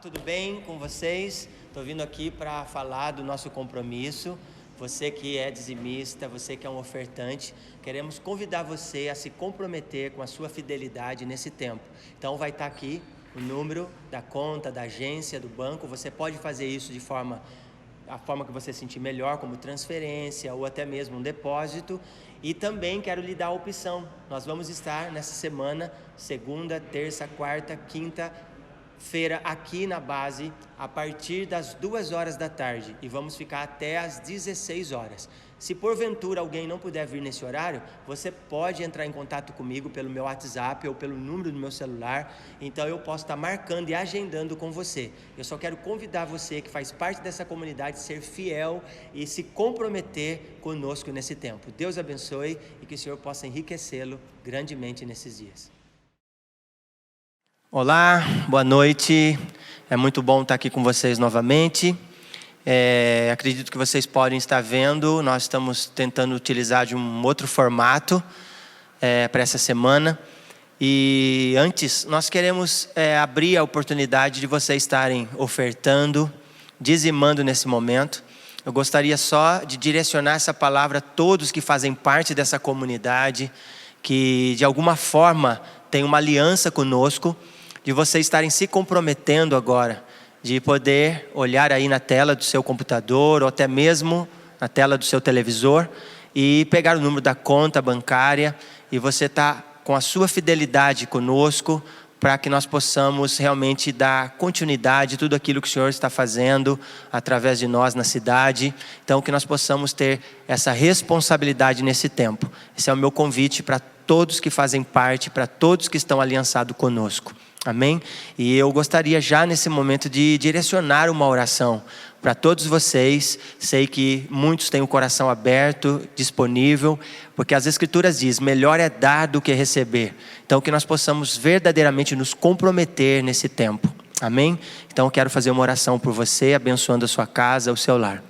tudo bem com vocês? Estou vindo aqui para falar do nosso compromisso. Você que é dizimista, você que é um ofertante, queremos convidar você a se comprometer com a sua fidelidade nesse tempo. Então vai estar aqui o número da conta, da agência, do banco. Você pode fazer isso de a forma que você sentir melhor, como transferência ou até mesmo um depósito. E também quero lhe dar a opção. Nós vamos estar nessa semana, segunda, terça, quarta, quinta-feira, aqui na base, a partir das 2h da tarde. E vamos ficar até às 16 horas. Se porventura alguém não puder vir nesse horário, você pode entrar em contato comigo pelo meu WhatsApp ou pelo número do meu celular. Então eu posso estar marcando e agendando com você. Eu só quero convidar você que faz parte dessa comunidade a ser fiel e se comprometer conosco nesse tempo. Deus abençoe e que o Senhor possa enriquecê-lo grandemente nesses dias. Olá, boa noite. É muito bom estar aqui com vocês novamente. Acredito que vocês podem estar vendo, nós estamos tentando utilizar de um outro formato para essa semana. E antes, nós queremos abrir a oportunidade de vocês estarem ofertando, dizimando nesse momento. Eu gostaria só de direcionar essa palavra a todos que fazem parte dessa comunidade, que de alguma forma tem uma aliança conosco, de vocês estarem se comprometendo agora, de poder olhar aí na tela do seu computador ou até mesmo na tela do seu televisor e pegar o número da conta bancária e você tá com a sua fidelidade conosco para que nós possamos realmente dar continuidade a tudo aquilo que o Senhor está fazendo através de nós na cidade. Então que nós possamos ter essa responsabilidade nesse tempo. Esse é o meu convite para todos que fazem parte, para todos que estão aliançados conosco. Amém? E eu gostaria já nesse momento de direcionar uma oração para todos vocês. Sei que muitos têm o coração aberto, disponível, porque as Escrituras dizem, melhor é dar do que receber. Então que nós possamos verdadeiramente nos comprometer nesse tempo. Amém? Então eu quero fazer uma oração por você, abençoando a sua casa, o seu lar.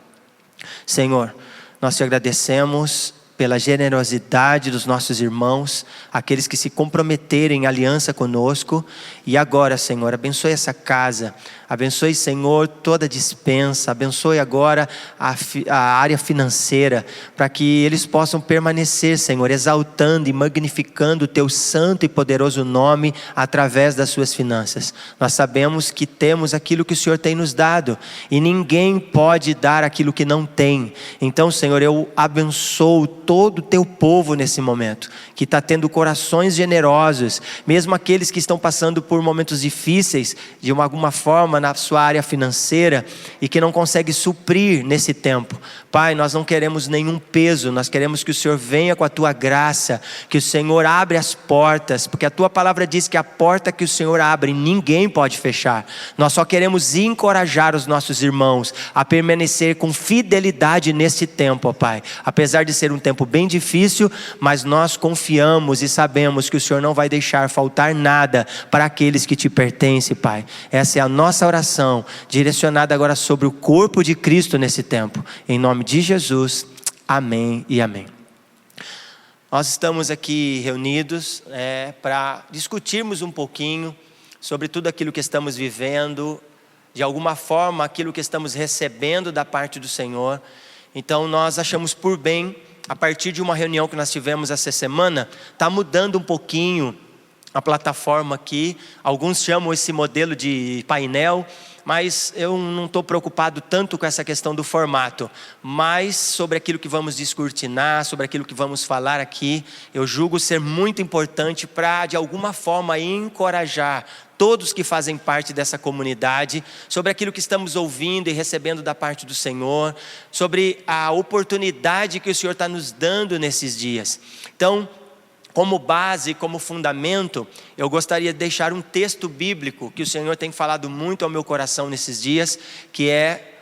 Senhor, nós te agradecemos pela generosidade dos nossos irmãos, aqueles que se comprometerem em aliança conosco. E agora, Senhor, abençoe essa casa, abençoe, Senhor, toda a dispensa, abençoe agora a área financeira, para que eles possam permanecer, Senhor, exaltando e magnificando o Teu santo e poderoso nome através das suas finanças. Nós sabemos que temos aquilo que o Senhor tem nos dado, e ninguém pode dar aquilo que não tem. Então, Senhor, eu abençoo todo o Teu povo nesse momento, que está tendo corações generosos, mesmo aqueles que estão passando por momentos difíceis, de alguma forma na sua área financeira, e que não consegue suprir nesse tempo. Pai, nós não queremos nenhum peso, nós queremos que o Senhor venha com a Tua graça, que o Senhor abre as portas, porque a Tua palavra diz que a porta que o Senhor abre, ninguém pode fechar. Nós só queremos encorajar os nossos irmãos a permanecer com fidelidade nesse tempo, ó Pai. Apesar de ser um tempo bem difícil, mas nós confiamos e sabemos que o Senhor não vai deixar faltar nada para aqueles que Te pertencem, Pai. Essa é a nossa oração, direcionada agora sobre o corpo de Cristo nesse tempo. Em nome de Jesus, amém e amém. Nós estamos aqui reunidos para discutirmos um pouquinho sobre tudo aquilo que estamos vivendo, de alguma forma aquilo que estamos recebendo da parte do Senhor. Então nós achamos por bem, a partir de uma reunião que nós tivemos essa semana, está mudando um pouquinho a plataforma aqui. Alguns chamam esse modelo de painel, mas eu não estou preocupado tanto com essa questão do formato, mas sobre aquilo que vamos descortinar, sobre aquilo que vamos falar aqui, eu julgo ser muito importante para, de alguma forma, encorajar todos que fazem parte dessa comunidade, sobre aquilo que estamos ouvindo e recebendo da parte do Senhor, sobre a oportunidade que o Senhor está nos dando nesses dias. Então, como base, como fundamento, eu gostaria de deixar um texto bíblico que o Senhor tem falado muito ao meu coração nesses dias, que é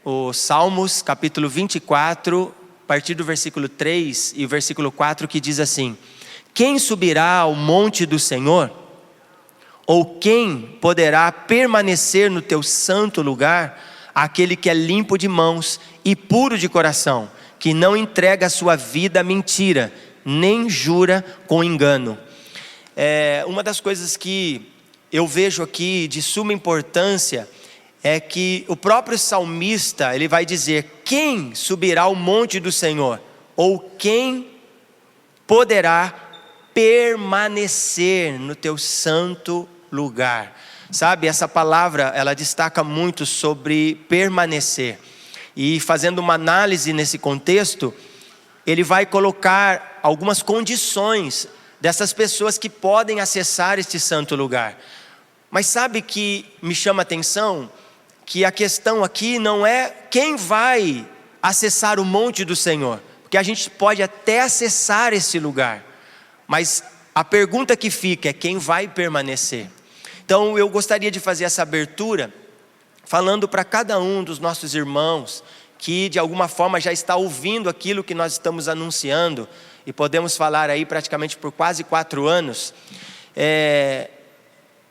o Salmos capítulo 24, a partir do versículo 3 e o versículo 4, que diz assim: quem subirá ao monte do Senhor? Ou quem poderá permanecer no teu santo lugar? Aquele que é limpo de mãos e puro de coração, que não entrega a sua vida à mentira, nem jura com engano. Uma das coisas que eu vejo aqui de suma importância é que o próprio salmista, ele vai dizer: quem subirá ao monte do Senhor? Ou quem poderá permanecer no teu santo lugar? Sabe, essa palavra, ela destaca muito sobre permanecer. E fazendo uma análise nesse contexto, ele vai colocar algumas condições dessas pessoas que podem acessar este santo lugar. Mas sabe que me chama a atenção? Que a questão aqui não é quem vai acessar o monte do Senhor, porque a gente pode até acessar esse lugar, mas a pergunta que fica é quem vai permanecer. Então eu gostaria de fazer essa abertura falando para cada um dos nossos irmãos que de alguma forma já está ouvindo aquilo que nós estamos anunciando, e podemos falar aí praticamente por quase 4 anos,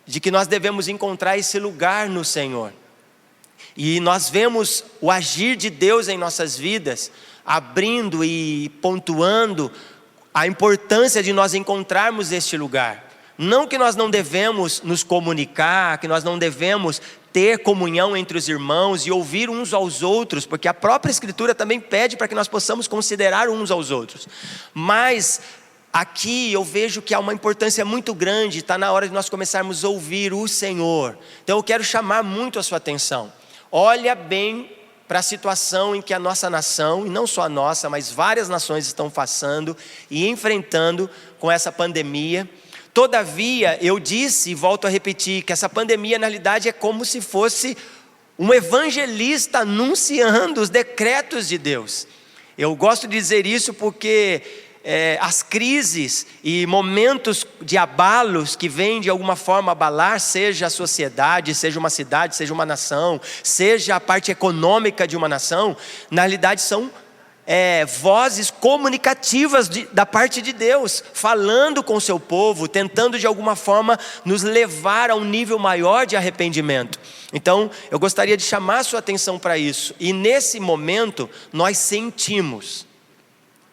de que nós devemos encontrar esse lugar no Senhor. E nós vemos o agir de Deus em nossas vidas, abrindo e pontuando a importância de nós encontrarmos este lugar. Não que nós não devemos nos comunicar, que nós não devemos ter comunhão entre os irmãos e ouvir uns aos outros, porque a própria Escritura também pede para que nós possamos considerar uns aos outros. Mas aqui eu vejo que há uma importância muito grande, está na hora de nós começarmos a ouvir o Senhor. Então eu quero chamar muito a sua atenção. Olha bem para a situação em que a nossa nação, e não só a nossa, mas várias nações estão passando e enfrentando com essa pandemia. Todavia, eu disse e volto a repetir que essa pandemia na realidade é como se fosse um evangelista anunciando os decretos de Deus. Eu gosto de dizer isso porque as crises e momentos de abalos que vêm de alguma forma abalar, seja a sociedade, seja uma cidade, seja uma nação, seja a parte econômica de uma nação, na realidade são vozes comunicativas da parte de Deus, falando com o seu povo, tentando de alguma forma nos levar a um nível maior de arrependimento. Então eu gostaria de chamar a sua atenção para isso, e nesse momento nós sentimos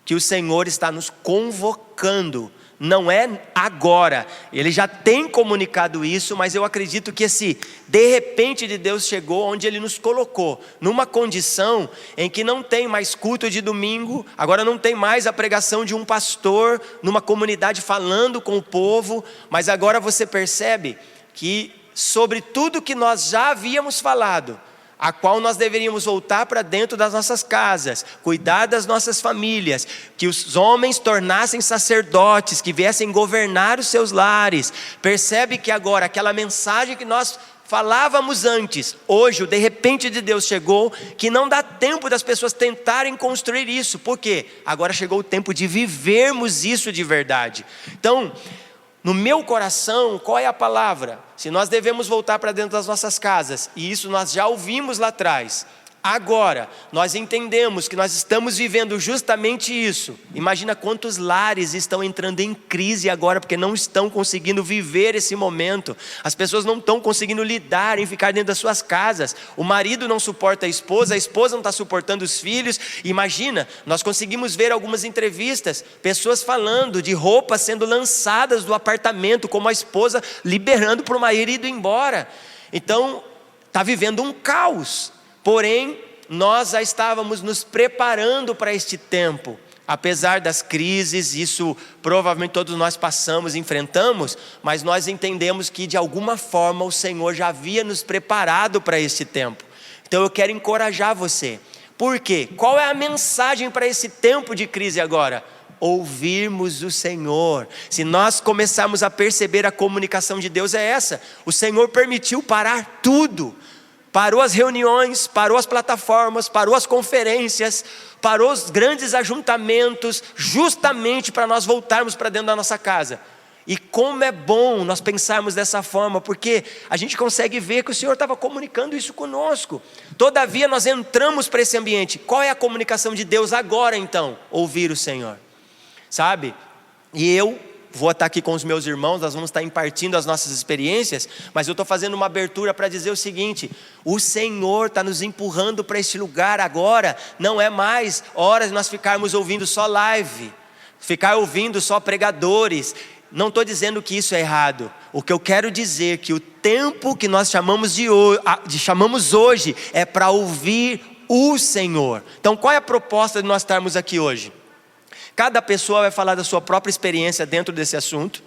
que o Senhor está nos convocando, não é agora, Ele já tem comunicado isso, mas eu acredito que esse de repente de Deus chegou onde Ele nos colocou, numa condição em que não tem mais culto de domingo, agora não tem mais a pregação de um pastor, numa comunidade falando com o povo, mas agora você percebe que sobre tudo que nós já havíamos falado, a qual nós deveríamos voltar para dentro das nossas casas, cuidar das nossas famílias, que os homens tornassem sacerdotes, que viessem governar os seus lares. Percebe que agora aquela mensagem que nós falávamos antes, hoje o de repente de Deus chegou, que não dá tempo das pessoas tentarem construir isso. Por quê? Agora chegou o tempo de vivermos isso de verdade. Então, no meu coração, qual é a palavra? Se nós devemos voltar para dentro das nossas casas, e isso nós já ouvimos lá atrás, agora nós entendemos que nós estamos vivendo justamente isso. Imagina quantos lares estão entrando em crise agora, porque não estão conseguindo viver esse momento. As pessoas não estão conseguindo lidar em ficar dentro das suas casas. O marido não suporta a esposa não está suportando os filhos. Imagina, nós conseguimos ver algumas entrevistas, pessoas falando de roupas sendo lançadas do apartamento, como a esposa liberando para o marido ir embora. Então, está vivendo um caos. Porém, nós já estávamos nos preparando para este tempo. Apesar das crises, isso provavelmente todos nós passamos, enfrentamos, mas nós entendemos que de alguma forma o Senhor já havia nos preparado para este tempo. Então eu quero encorajar você. Por quê? Qual é a mensagem para esse tempo de crise agora? Ouvirmos o Senhor. Se nós começarmos a perceber a comunicação de Deus é essa. O Senhor permitiu parar tudo. Parou as reuniões, parou as plataformas, parou as conferências, parou os grandes ajuntamentos, justamente para nós voltarmos para dentro da nossa casa. E como é bom nós pensarmos dessa forma, porque a gente consegue ver que o Senhor estava comunicando isso conosco. Todavia nós entramos para esse ambiente. Qual é a comunicação de Deus agora então? Ouvir o Senhor, sabe? E eu vou estar aqui com os meus irmãos, nós vamos estar impartindo as nossas experiências, mas eu estou fazendo uma abertura para dizer o seguinte: o Senhor está nos empurrando para este lugar agora. Não é mais hora de nós ficarmos ouvindo só live, ficar ouvindo só pregadores. Não estou dizendo que isso é errado. O que eu quero dizer é que o tempo que nós chamamos hoje é para ouvir o Senhor. Então qual é a proposta de nós estarmos aqui hoje? Cada pessoa vai falar da sua própria experiência dentro desse assunto.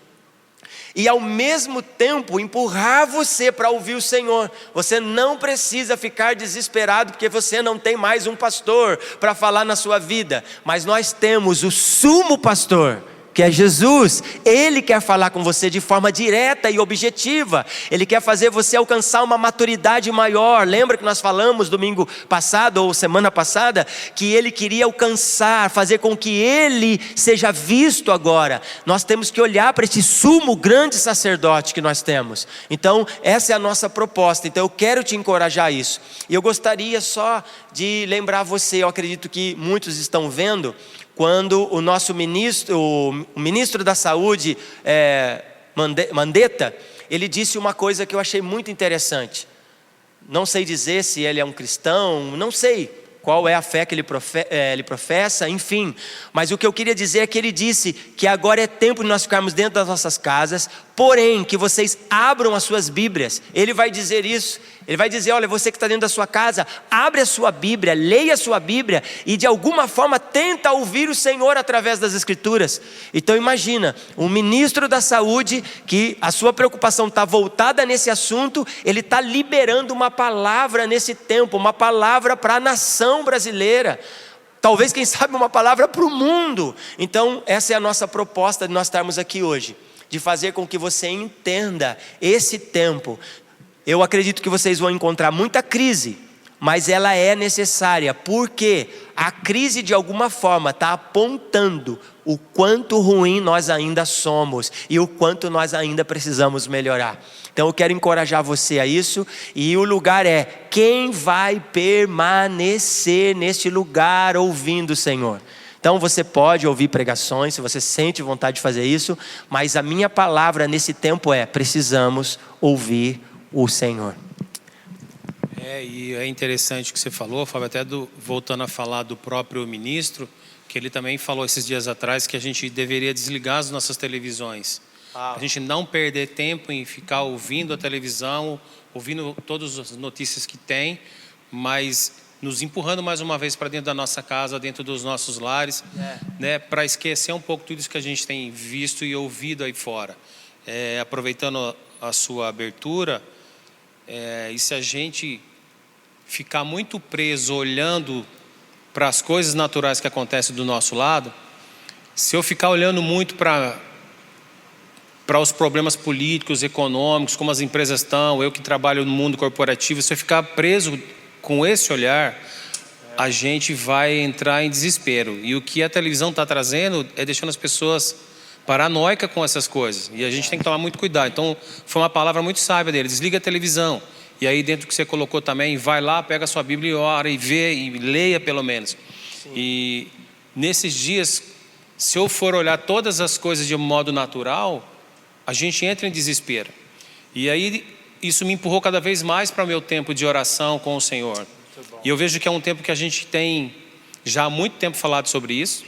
E ao mesmo tempo empurrar você para ouvir o Senhor. Você não precisa ficar desesperado porque você não tem mais um pastor para falar na sua vida. Mas nós temos o sumo pastor, que é Jesus. Ele quer falar com você de forma direta e objetiva. Ele quer fazer você alcançar uma maturidade maior. Lembra que nós falamos domingo passado ou semana passada que ele queria alcançar, fazer com que ele seja visto agora. Nós temos que olhar para esse sumo grande sacerdote que nós temos. Então essa é a nossa proposta. Então eu quero te encorajar a isso. E eu gostaria só de lembrar você, eu acredito que muitos estão vendo, quando o nosso ministro, o ministro da Saúde, Mandetta, ele disse uma coisa que eu achei muito interessante. Não sei dizer se ele é um cristão, não sei qual é a fé que ele professa, enfim. Mas o que eu queria dizer é que ele disse que agora é tempo de nós ficarmos dentro das nossas casas, porém que vocês abram as suas Bíblias. Ele vai dizer isso. Ele vai dizer, olha, você que está dentro da sua casa, abre a sua Bíblia, leia a sua Bíblia e de alguma forma tenta ouvir o Senhor através das Escrituras. Então imagina, um ministro da saúde, que a sua preocupação está voltada nesse assunto, ele está liberando uma palavra nesse tempo, uma palavra para a nação brasileira. Talvez, quem sabe, uma palavra para o mundo. Então essa é a nossa proposta de nós estarmos aqui hoje, de fazer com que você entenda esse tempo. Eu acredito que vocês vão encontrar muita crise, mas ela é necessária, porque a crise de alguma forma está apontando o quanto ruim nós ainda somos e o quanto nós ainda precisamos melhorar. Então eu quero encorajar você a isso, e o lugar é: quem vai permanecer neste lugar ouvindo o Senhor? Então você pode ouvir pregações, se você sente vontade de fazer isso, mas a minha palavra nesse tempo é: precisamos ouvir o Senhor. E é interessante o que você falou, Fábio, até voltando a falar do próprio ministro, que ele também falou esses dias atrás que a gente deveria desligar as nossas televisões. A gente não perder tempo em ficar ouvindo a televisão, ouvindo todas as notícias que tem, mas nos empurrando mais uma vez para dentro da nossa casa, dentro dos nossos lares, né, para esquecer um pouco tudo isso que a gente tem visto e ouvido aí fora. Aproveitando a sua abertura, e se a gente ficar muito preso olhando para as coisas naturais que acontecem do nosso lado, se eu ficar olhando muito para os problemas políticos, econômicos, como as empresas estão, eu que trabalho no mundo corporativo, se eu ficar preso com esse olhar, a gente vai entrar em desespero. E o que a televisão está trazendo é deixando as pessoas paranoicas com essas coisas. E a gente tem que tomar muito cuidado. Então, foi uma palavra muito sábia dele: desliga a televisão. E aí, dentro do que você colocou também, vai lá, pega a sua Bíblia e ora, e vê, e leia pelo menos. Sim. E nesses dias, se eu for olhar todas as coisas de um modo natural, a gente entra em desespero. E aí, isso me empurrou cada vez mais para o meu tempo de oração com o Senhor. E eu vejo que é um tempo que a gente tem já há muito tempo falado sobre isso,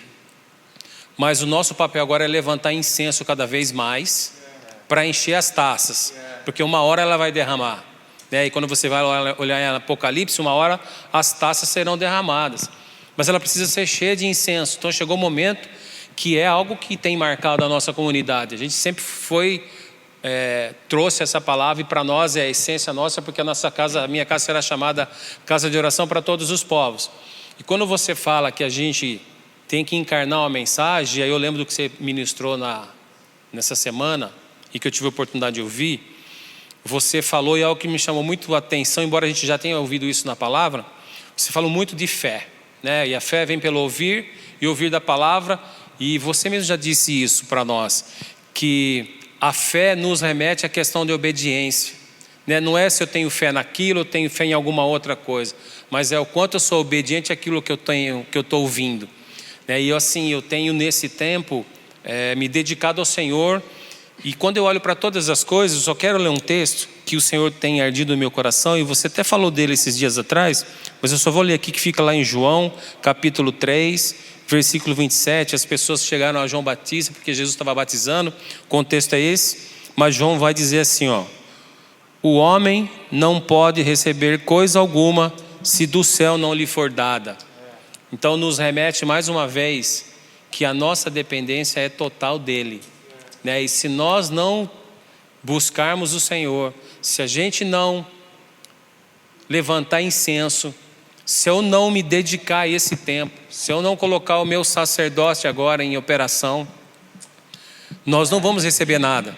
mas o nosso papel agora é levantar incenso cada vez mais para encher as taças, porque uma hora ela vai derramar. E quando você vai olhar em Apocalipse, uma hora as taças serão derramadas, mas ela precisa ser cheia de incenso. Então chegou o momento que é algo que tem marcado a nossa comunidade. A gente sempre trouxe essa palavra, e para nós é a essência nossa, porque a minha casa será chamada casa de oração para todos os povos. E quando você fala que a gente tem que encarnar uma mensagem, aí eu lembro do que você ministrou nessa semana, e que eu tive a oportunidade de ouvir. Você falou, e é algo que me chamou muito a atenção, embora a gente já tenha ouvido isso na palavra, você falou muito de fé, né? E a fé vem pelo ouvir, e ouvir da palavra, e você mesmo já disse isso para nós, que a fé nos remete à questão de obediência, né? Não é se eu tenho fé naquilo, eu tenho fé em alguma outra coisa, mas é o quanto eu sou obediente àquilo que eu estou ouvindo, né? E assim, eu tenho nesse tempo me dedicado ao Senhor. E quando eu olho para todas as coisas, eu só quero ler um texto que o Senhor tem ardido no meu coração, e você até falou dele esses dias atrás, mas eu só vou ler aqui que fica lá em João, capítulo 3, versículo 27. As pessoas chegaram a João Batista, porque Jesus estava batizando, o contexto é esse, mas João vai dizer assim, ó: o homem não pode receber coisa alguma se do céu não lhe for dada. Então nos remete mais uma vez que a nossa dependência é total dele, né? E se nós não buscarmos o Senhor, se a gente não levantar incenso, se eu não me dedicar a esse tempo, se eu não colocar o meu sacerdócio agora em operação, nós não vamos receber nada,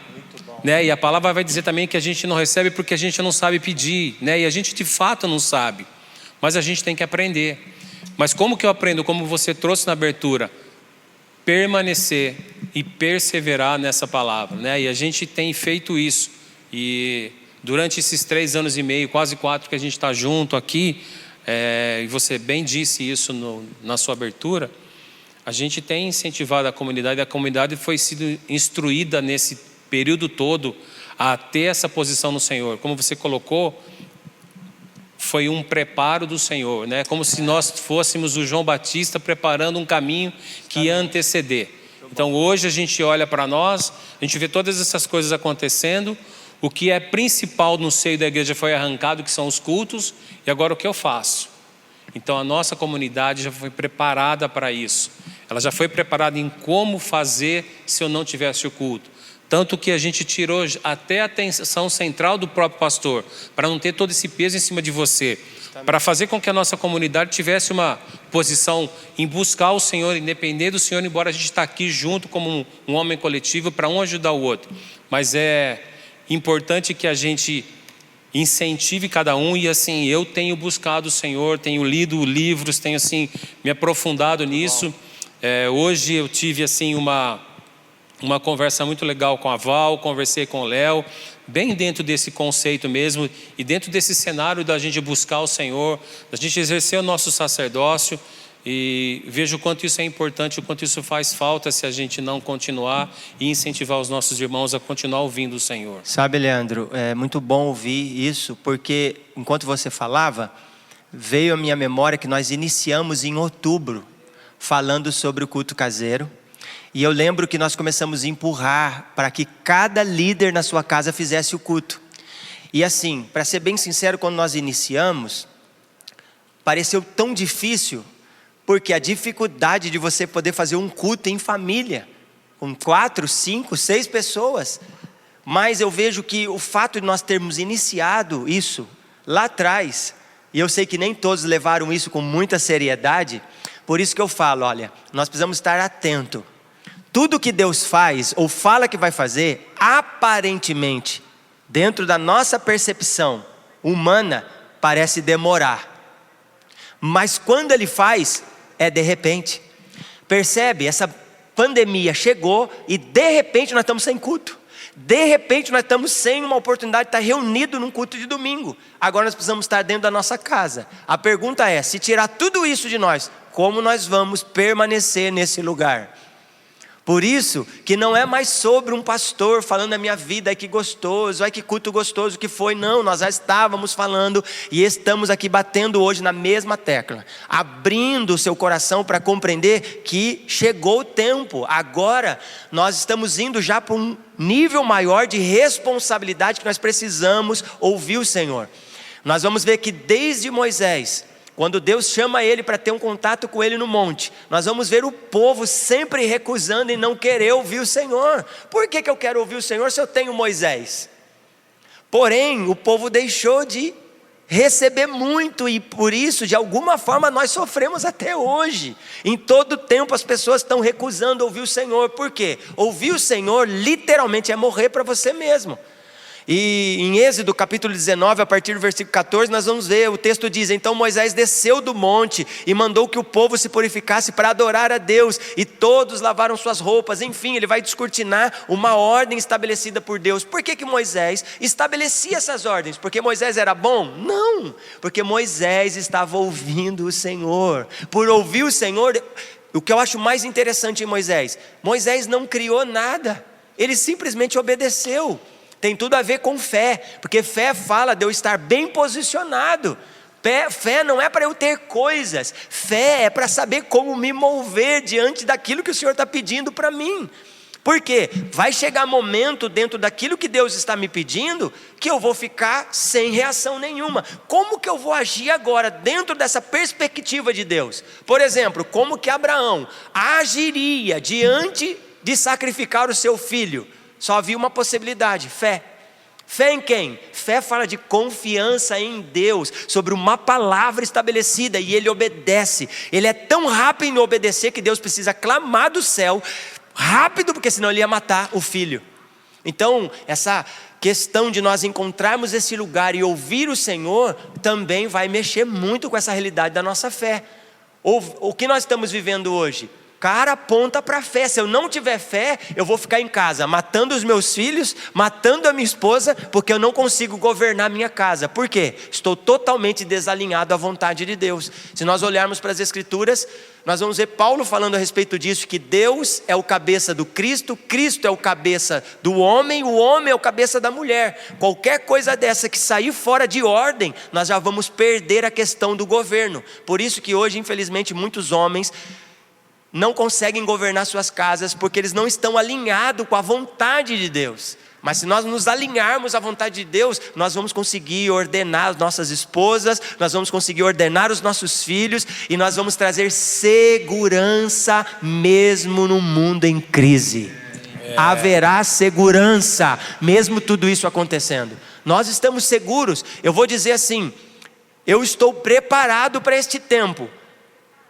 né? E a palavra vai dizer também que a gente não recebe porque a gente não sabe pedir, né? E a gente de fato não sabe, mas a gente tem que aprender. Mas como que eu aprendo? Como você trouxe na abertura, permanecer e perseverar nessa palavra, né? E a gente tem feito isso, e durante esses 3 anos e meio, quase 4 que a gente está junto aqui, e você bem disse isso na sua abertura, a gente tem incentivado a comunidade foi sido instruída nesse período todo a ter essa posição no Senhor. Como você colocou, foi um preparo do Senhor, né? Como se nós fôssemos o João Batista preparando um caminho que ia anteceder. Então hoje a gente olha para nós, a gente vê todas essas coisas acontecendo. O que é principal no seio da igreja foi arrancado, que são os cultos, e agora o que eu faço? Então a nossa comunidade já foi preparada para isso. Ela já foi preparada em como fazer se eu não tivesse o culto. Tanto que a gente tirou até a atenção central do próprio pastor, para não ter todo esse peso em cima de você, para fazer com que a nossa comunidade tivesse uma posição em buscar o Senhor, independer do Senhor, embora a gente está aqui junto como um homem coletivo para um ajudar o outro. Mas é importante que a gente incentive cada um, e assim, eu tenho buscado o Senhor, tenho lido livros, tenho assim, me aprofundado nisso. Hoje eu tive assim uma conversa muito legal com a Val, conversei com o Léo, bem dentro desse conceito mesmo, e dentro desse cenário da gente buscar o Senhor, da gente exercer o nosso sacerdócio, e vejo o quanto isso é importante, o quanto isso faz falta se a gente não continuar e incentivar os nossos irmãos a continuar ouvindo o Senhor. Sabe, Leandro, é muito bom ouvir isso, porque enquanto você falava, veio à minha memória que nós iniciamos em outubro, falando sobre o culto caseiro. E eu lembro que nós começamos a empurrar para que cada líder na sua casa fizesse o culto. E assim, para ser bem sincero, quando nós iniciamos, pareceu tão difícil, porque a dificuldade de você poder fazer um culto em família, com 4, 5, 6 pessoas. Mas eu vejo que o fato de nós termos iniciado isso lá atrás, e eu sei que nem todos levaram isso com muita seriedade, por isso que eu falo, olha, nós precisamos estar atentos. Tudo que Deus faz ou fala que vai fazer, aparentemente, dentro da nossa percepção humana, parece demorar. Mas quando Ele faz, é de repente. Percebe? Essa pandemia chegou e de repente nós estamos sem culto. De repente nós estamos sem uma oportunidade de estar reunido num culto de domingo. Agora nós precisamos estar dentro da nossa casa. A pergunta é, se tirar tudo isso de nós, como nós vamos permanecer nesse lugar? Por isso que não é mais sobre um pastor falando da minha vida, ai que gostoso, ai que culto gostoso que foi. Não, nós já estávamos falando e estamos aqui batendo hoje na mesma tecla, abrindo o seu coração para compreender que chegou o tempo. Agora nós estamos indo já para um nível maior de responsabilidade, que nós precisamos ouvir o Senhor. Nós vamos ver que desde Moisés, quando Deus chama ele para ter um contato com ele no monte, nós vamos ver o povo sempre recusando e não querer ouvir o Senhor. Por que eu quero ouvir o Senhor se eu tenho Moisés? Porém, o povo deixou de receber muito, e por isso, de alguma forma, nós sofremos até hoje. Em todo tempo as pessoas estão recusando ouvir o Senhor. Por quê? Ouvir o Senhor literalmente é morrer para você mesmo. E em Êxodo capítulo 19, a partir do versículo 14, nós vamos ver, o texto diz: então Moisés desceu do monte e mandou que o povo se purificasse para adorar a Deus, e todos lavaram suas roupas. Enfim, ele vai descortinar uma ordem estabelecida por Deus. Por que Moisés estabelecia essas ordens? Porque Moisés era bom? Não, porque Moisés estava ouvindo o Senhor. Por ouvir o Senhor, o que eu acho mais interessante em Moisés não criou nada, ele simplesmente obedeceu. Tem tudo a ver com fé, porque fé fala de eu estar bem posicionado Fé não é para eu ter coisas, fé é para saber como me mover diante daquilo que o Senhor está pedindo para mim. Por quê? Vai chegar momento dentro daquilo que Deus está me pedindo que eu vou ficar sem reação nenhuma. Como que eu vou agir agora dentro dessa perspectiva de Deus? Por exemplo, como que Abraão agiria diante de sacrificar o seu filho? Só havia uma possibilidade: fé. Fé em quem? Fé fala de confiança em Deus, sobre uma palavra estabelecida, e ele obedece. Ele é tão rápido em obedecer que Deus precisa clamar do céu rápido, porque senão ele ia matar o filho. Então, essa questão de nós encontrarmos esse lugar e ouvir o Senhor também vai mexer muito com essa realidade da nossa fé. O que nós estamos vivendo hoje? Cara, aponta para a fé. Se eu não tiver fé, eu vou ficar em casa matando os meus filhos, matando a minha esposa, porque eu não consigo governar a minha casa. Por quê? Estou totalmente desalinhado à vontade de Deus. Se nós olharmos para as Escrituras, nós vamos ver Paulo falando a respeito disso, que Deus é o cabeça do Cristo, Cristo é o cabeça do homem, o homem é o cabeça da mulher. Qualquer coisa dessa que sair fora de ordem, nós já vamos perder a questão do governo. Por isso que hoje, infelizmente, muitos homens não conseguem governar suas casas, porque eles não estão alinhados com a vontade de Deus. Mas se nós nos alinharmos à vontade de Deus, nós vamos conseguir ordenar as nossas esposas, nós vamos conseguir ordenar os nossos filhos, e nós vamos trazer segurança mesmo no mundo em crise. Haverá segurança, mesmo tudo isso acontecendo. Nós estamos seguros. Eu vou dizer assim, eu estou preparado para este tempo,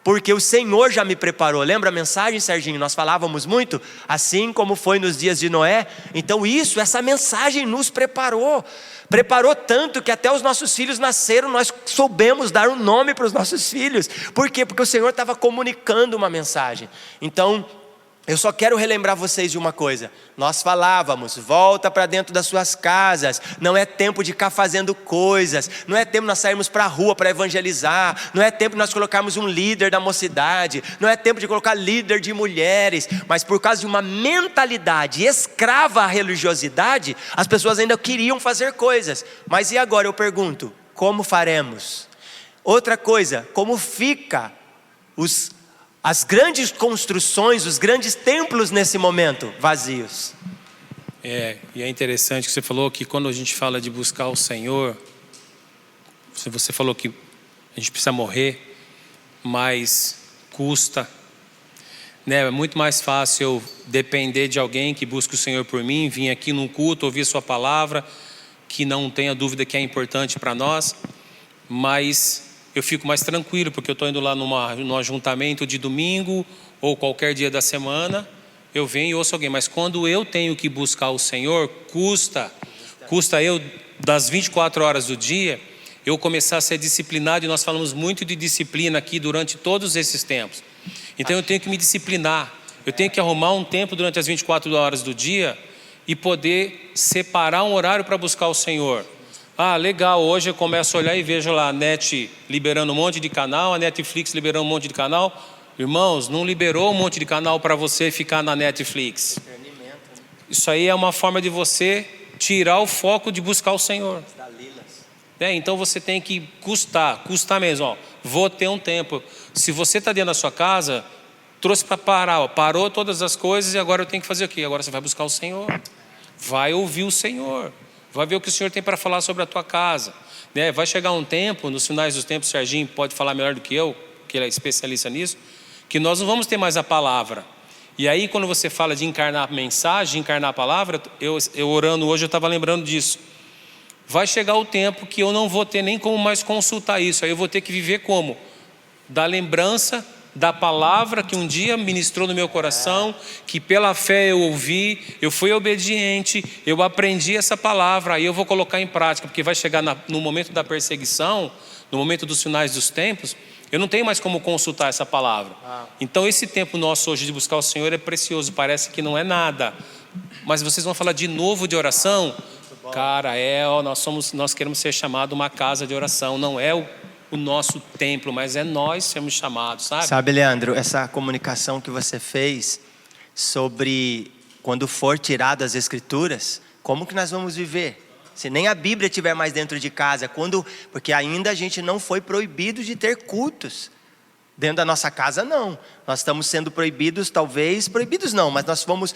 porque o Senhor já me preparou. Lembra a mensagem, Serginho? Nós falávamos muito, assim como foi nos dias de Noé. Então essa mensagem nos preparou. Preparou tanto que até os nossos filhos nasceram, nós soubemos dar um nome para os nossos filhos. Por quê? Porque o Senhor estava comunicando uma mensagem. Então, eu só quero relembrar vocês de uma coisa. Nós falávamos, volta para dentro das suas casas. Não é tempo de ficar fazendo coisas. Não é tempo de nós sairmos para a rua para evangelizar. Não é tempo de nós colocarmos um líder da mocidade. Não é tempo de colocar líder de mulheres. Mas por causa de uma mentalidade escrava à religiosidade, as pessoas ainda queriam fazer coisas. Mas e agora eu pergunto, como faremos? Outra coisa, como fica as grandes construções, os grandes templos nesse momento, vazios? E é interessante que você falou que quando a gente fala de buscar o Senhor, você falou que a gente precisa morrer, mas custa, né? É muito mais fácil eu depender de alguém que busque o Senhor por mim, vir aqui num culto, ouvir sua palavra, que não tenha dúvida que é importante para nós, mas eu fico mais tranquilo, porque eu estou indo lá num ajuntamento de domingo, ou qualquer dia da semana, eu venho e ouço alguém. Mas quando eu tenho que buscar o Senhor, custa eu, das 24 horas do dia, eu começar a ser disciplinado, e nós falamos muito de disciplina aqui durante todos esses tempos. Então eu tenho que me disciplinar, eu tenho que arrumar um tempo durante as 24 horas do dia, e poder separar um horário para buscar o Senhor. Legal, hoje eu começo a olhar e vejo lá a NET liberando um monte de canal, a Netflix liberando um monte de canal. Irmãos, não liberou um monte de canal para você ficar na Netflix. Isso aí é uma forma de você tirar o foco de buscar o Senhor. Então você tem que custar mesmo. Vou ter um tempo. Se você está dentro da sua casa, trouxe para parar, parou todas as coisas, e agora eu tenho que fazer o quê? Agora você vai buscar o Senhor, vai ouvir o Senhor, vai ver o que o Senhor tem para falar sobre a tua casa, né? Vai chegar um tempo, nos finais dos tempos, o Serginho pode falar melhor do que eu, que ele é especialista nisso, que nós não vamos ter mais a palavra. E aí quando você fala de encarnar a mensagem, encarnar a palavra, eu orando hoje, eu estava lembrando disso. Vai chegar o tempo que eu não vou ter nem como mais consultar isso, aí eu vou ter que viver como? Da lembrança da palavra que um dia ministrou no meu coração, que pela fé eu ouvi, eu fui obediente, eu aprendi essa palavra, aí eu vou colocar em prática, porque vai chegar no momento da perseguição, no momento dos finais dos tempos, eu não tenho mais como consultar essa palavra. Então esse tempo nosso hoje de buscar o Senhor é precioso, parece que não é nada, mas vocês vão falar de novo de oração? Cara, nós queremos ser chamados uma casa de oração, não é o nosso templo, mas é nós sermos chamados, sabe? Sabe, Leandro, essa comunicação que você fez sobre quando for tirado as Escrituras, como que nós vamos viver? se nem a Bíblia estiver mais dentro de casa, porque ainda a gente não foi proibido de ter cultos. Dentro da nossa casa não, nós estamos sendo proibidos, proibidos não, mas nós fomos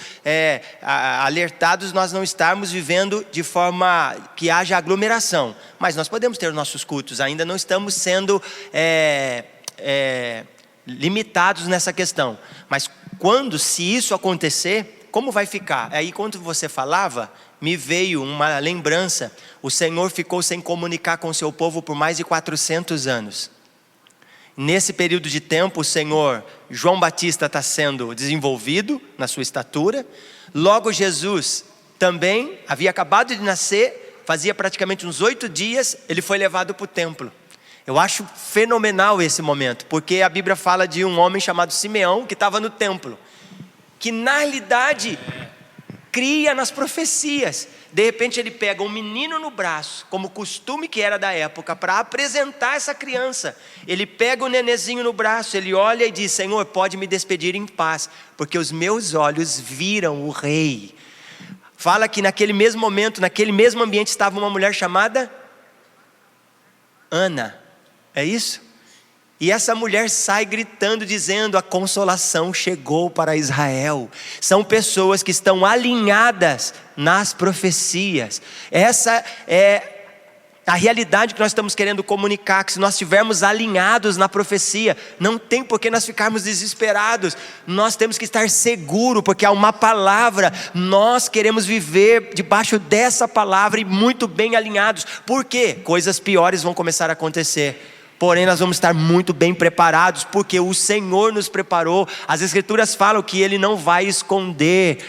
alertados nós não estarmos vivendo de forma que haja aglomeração, mas nós podemos ter os nossos cultos, ainda não estamos sendo limitados nessa questão, mas se isso acontecer, como vai ficar? Aí quando você falava, me veio uma lembrança, o Senhor ficou sem comunicar com o seu povo por mais de 400 anos, nesse período de tempo, João Batista está sendo desenvolvido na sua estatura. Logo Jesus também havia acabado de nascer, fazia praticamente uns 8 dias, ele foi levado para o templo. Eu acho fenomenal esse momento, porque a Bíblia fala de um homem chamado Simeão, que estava no templo, que na realidade cria nas profecias. De repente ele pega um menino no braço, como costume que era da época, para apresentar essa criança. Ele pega o nenezinho no braço, ele olha e diz: Senhor, pode me despedir em paz, porque os meus olhos viram o rei. Fala que naquele mesmo momento, naquele mesmo ambiente, estava uma mulher chamada Ana, é isso? E essa mulher sai gritando, dizendo: a consolação chegou para Israel. São pessoas que estão alinhadas nas profecias. Essa é a realidade que nós estamos querendo comunicar, que se nós estivermos alinhados na profecia, não tem por que nós ficarmos desesperados. Nós temos que estar seguros, porque há uma palavra, nós queremos viver debaixo dessa palavra e muito bem alinhados. Por quê? Coisas piores vão começar a acontecer. Porém nós vamos estar muito bem preparados, porque o Senhor nos preparou. As Escrituras falam que Ele não vai esconder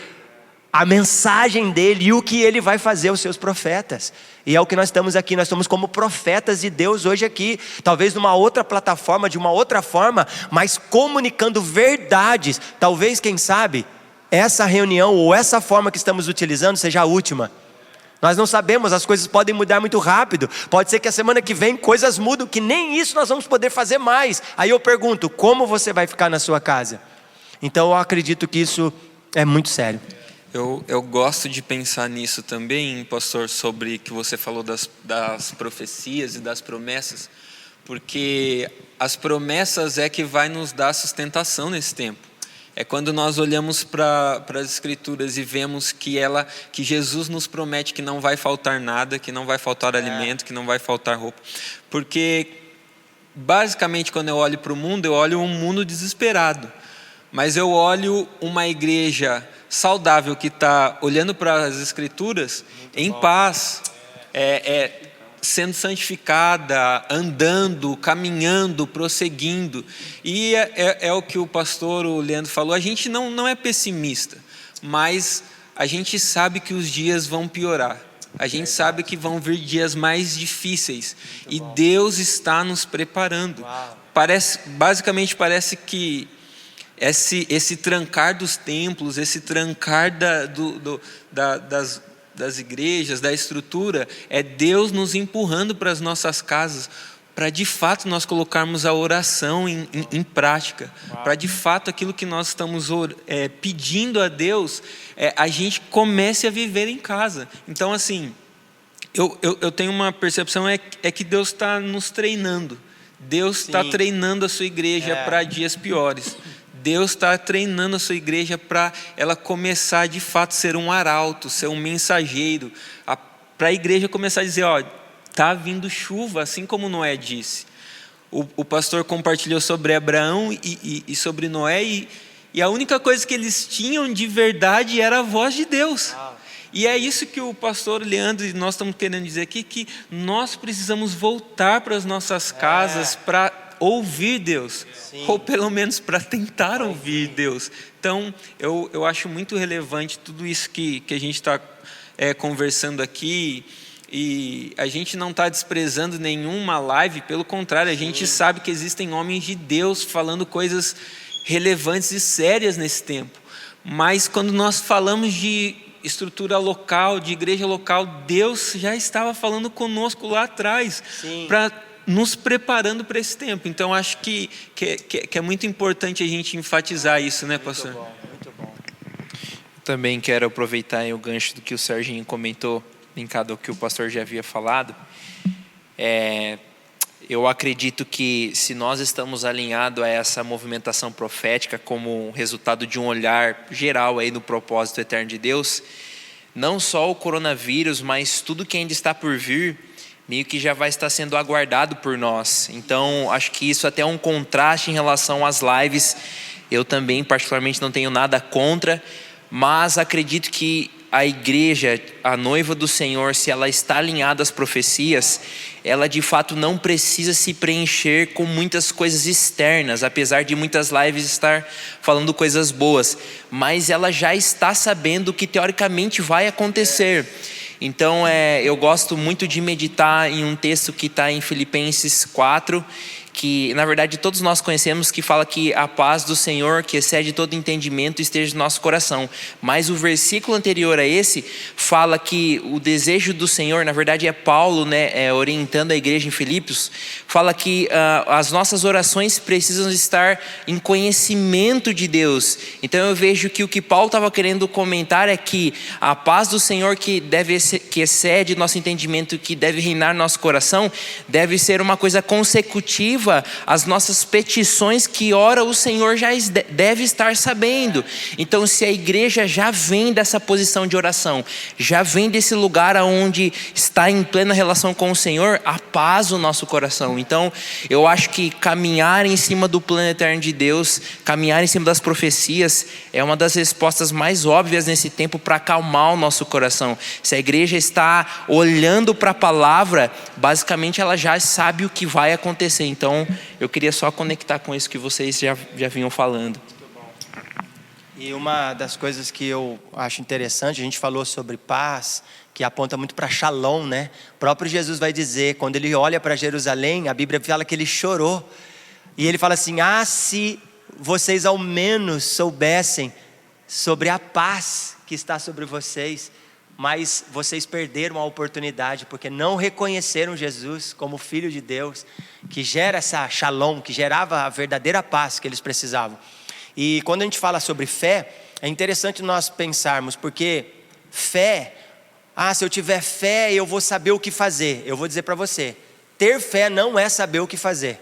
a mensagem dEle e o que Ele vai fazer aos seus profetas. E é o que nós estamos aqui, nós estamos como profetas de Deus hoje aqui, talvez numa outra plataforma, de uma outra forma, mas comunicando verdades. Talvez, quem sabe, essa reunião ou essa forma que estamos utilizando seja a última. Nós não sabemos, as coisas podem mudar muito rápido. Pode ser que a semana que vem coisas mudam, que nem isso nós vamos poder fazer mais. Aí eu pergunto, como você vai ficar na sua casa? Então eu acredito que isso é muito sério. Eu gosto de pensar nisso também, pastor, sobre que você falou das profecias e das promessas, porque as promessas é que vai nos dar sustentação nesse tempo. É quando nós olhamos para as Escrituras e vemos que Jesus nos promete que não vai faltar nada, que não vai faltar alimento, que não vai faltar roupa. Porque, basicamente, quando eu olho para o mundo, eu olho um mundo desesperado. Mas eu olho uma igreja saudável que está olhando para as Escrituras em paz, sendo santificada, andando, caminhando, prosseguindo. E é o que o pastor, o Leandro, falou. A gente não é pessimista, mas a gente sabe que os dias vão piorar. A gente sabe que vão vir dias mais difíceis. E Deus está nos preparando. Basicamente parece que esse trancar dos templos, esse trancar das igrejas, da estrutura, é Deus nos empurrando para as nossas casas, para de fato nós colocarmos a oração em prática, para de fato aquilo que nós estamos pedindo a Deus, a gente comece a viver em casa. Então assim, eu tenho uma percepção, que Deus está nos treinando, Deus está treinando a sua igreja para dias piores. Deus está treinando a sua igreja para ela começar de fato a ser um arauto, ser um mensageiro, para a igreja começar a dizer: está vindo chuva, assim como Noé disse. O pastor compartilhou sobre Abraão e sobre Noé, e a única coisa que eles tinham de verdade era a voz de Deus. E é isso que o pastor Leandro e nós estamos querendo dizer aqui, que nós precisamos voltar para as nossas casas para ouvir Deus. Sim. Ou pelo menos para tentar ouvir Deus. Então eu acho muito relevante tudo isso que a gente está conversando aqui, e a gente não está desprezando nenhuma live, pelo contrário, a gente sabe que existem homens de Deus falando coisas relevantes e sérias nesse tempo, mas quando nós falamos de estrutura local, de igreja local, Deus já estava falando conosco lá atrás, para nos preparando para esse tempo. Então acho que é muito importante a gente enfatizar isso, né, pastor? Muito bom, muito bom. Também quero aproveitar o gancho do que o Serginho comentou linkado ao que o pastor já havia falado, eu acredito que se nós estamos alinhados a essa movimentação profética como resultado de um olhar geral aí no propósito eterno de Deus, não só o coronavírus, mas tudo que ainda está por vir, meio que já vai estar sendo aguardado por nós. Então, acho que isso até é um contraste em relação às lives. Eu também, particularmente, não tenho nada contra, mas acredito que a igreja, a noiva do Senhor, se ela está alinhada às profecias, ela de fato não precisa se preencher com muitas coisas externas, apesar de muitas lives estar falando coisas boas, mas ela já está sabendo o que teoricamente vai acontecer. Então eu gosto muito de meditar em um texto que está em Filipenses 4, que na verdade todos nós conhecemos, que fala que a paz do Senhor, que excede todo entendimento, esteja no nosso coração. Mas o versículo anterior a esse fala que o desejo do Senhor, na verdade é Paulo, orientando a igreja em Filipos, fala que as nossas orações precisam estar em conhecimento de Deus. Então eu vejo que o que Paulo estava querendo comentar é que a paz do Senhor que excede nosso entendimento, que deve reinar no nosso coração, deve ser uma coisa consecutiva as nossas petições, que ora o Senhor já deve estar sabendo. Então se a igreja já vem dessa posição de oração, já vem desse lugar onde está em plena relação com o Senhor, a paz o nosso coração. Então eu acho que caminhar em cima do plano eterno de Deus, caminhar em cima das profecias, é uma das respostas mais óbvias nesse tempo para acalmar o nosso coração. Se a igreja está olhando para a palavra, basicamente ela já sabe o que vai acontecer. Então eu queria só conectar com isso que vocês já vinham falando. E uma das coisas que eu acho interessante, a gente falou sobre paz, que aponta muito para Shalom, né? O próprio Jesus vai dizer, quando ele olha para Jerusalém, a Bíblia fala que ele chorou. E ele fala assim: se vocês ao menos soubessem sobre a paz que está sobre vocês, mas vocês perderam a oportunidade, porque não reconheceram Jesus como Filho de Deus, que gera essa Shalom, que gerava a verdadeira paz que eles precisavam. E quando a gente fala sobre fé, é interessante nós pensarmos, porque fé, se eu tiver fé eu vou saber o que fazer. Eu vou dizer para você, ter fé não é saber o que fazer.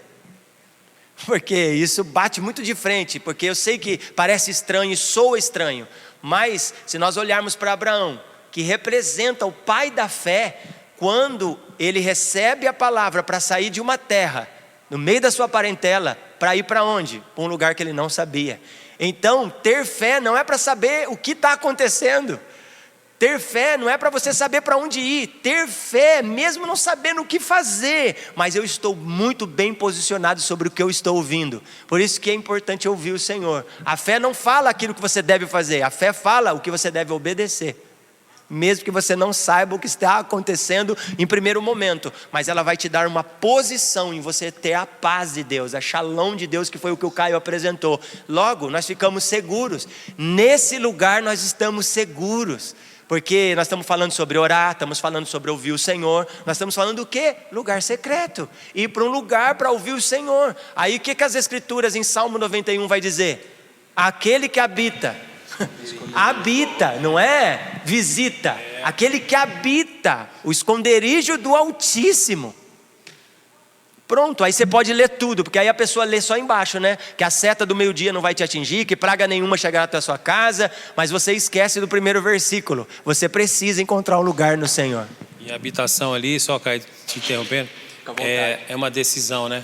Porque isso bate muito de frente, porque eu sei que parece estranho e soa estranho, mas se nós olharmos para Abraão, que representa o pai da fé, quando ele recebe a palavra para sair de uma terra, no meio da sua parentela, para ir para onde? Para um lugar que ele não sabia. Então, ter fé não é para saber o que está acontecendo. Ter fé não é para você saber para onde ir. Ter fé, mesmo não sabendo o que fazer, mas eu estou muito bem posicionado sobre o que eu estou ouvindo. Por isso que é importante ouvir o Senhor. A fé não fala aquilo que você deve fazer, a fé fala o que você deve obedecer. Mesmo que você não saiba o que está acontecendo em primeiro momento, mas ela vai te dar uma posição em você ter a paz de Deus, a Shalom de Deus, que foi o que o Caio apresentou. Logo, nós ficamos seguros. Nesse lugar nós estamos seguros, porque nós estamos falando sobre orar, estamos falando sobre ouvir o Senhor. Nós estamos falando do quê? Lugar secreto. Ir para um lugar para ouvir o Senhor. Aí o que as Escrituras em Salmo 91 vai dizer? Aquele que habita, não é visita, aquele que habita o esconderijo do Altíssimo. Pronto, aí você pode ler tudo, porque aí a pessoa lê só embaixo, né? Que a seta do meio-dia não vai te atingir, que praga nenhuma chegará até a sua casa, mas você esquece do primeiro versículo. Você precisa encontrar um lugar no Senhor. E a habitação ali, só Caio, te interrompendo, é uma decisão, né?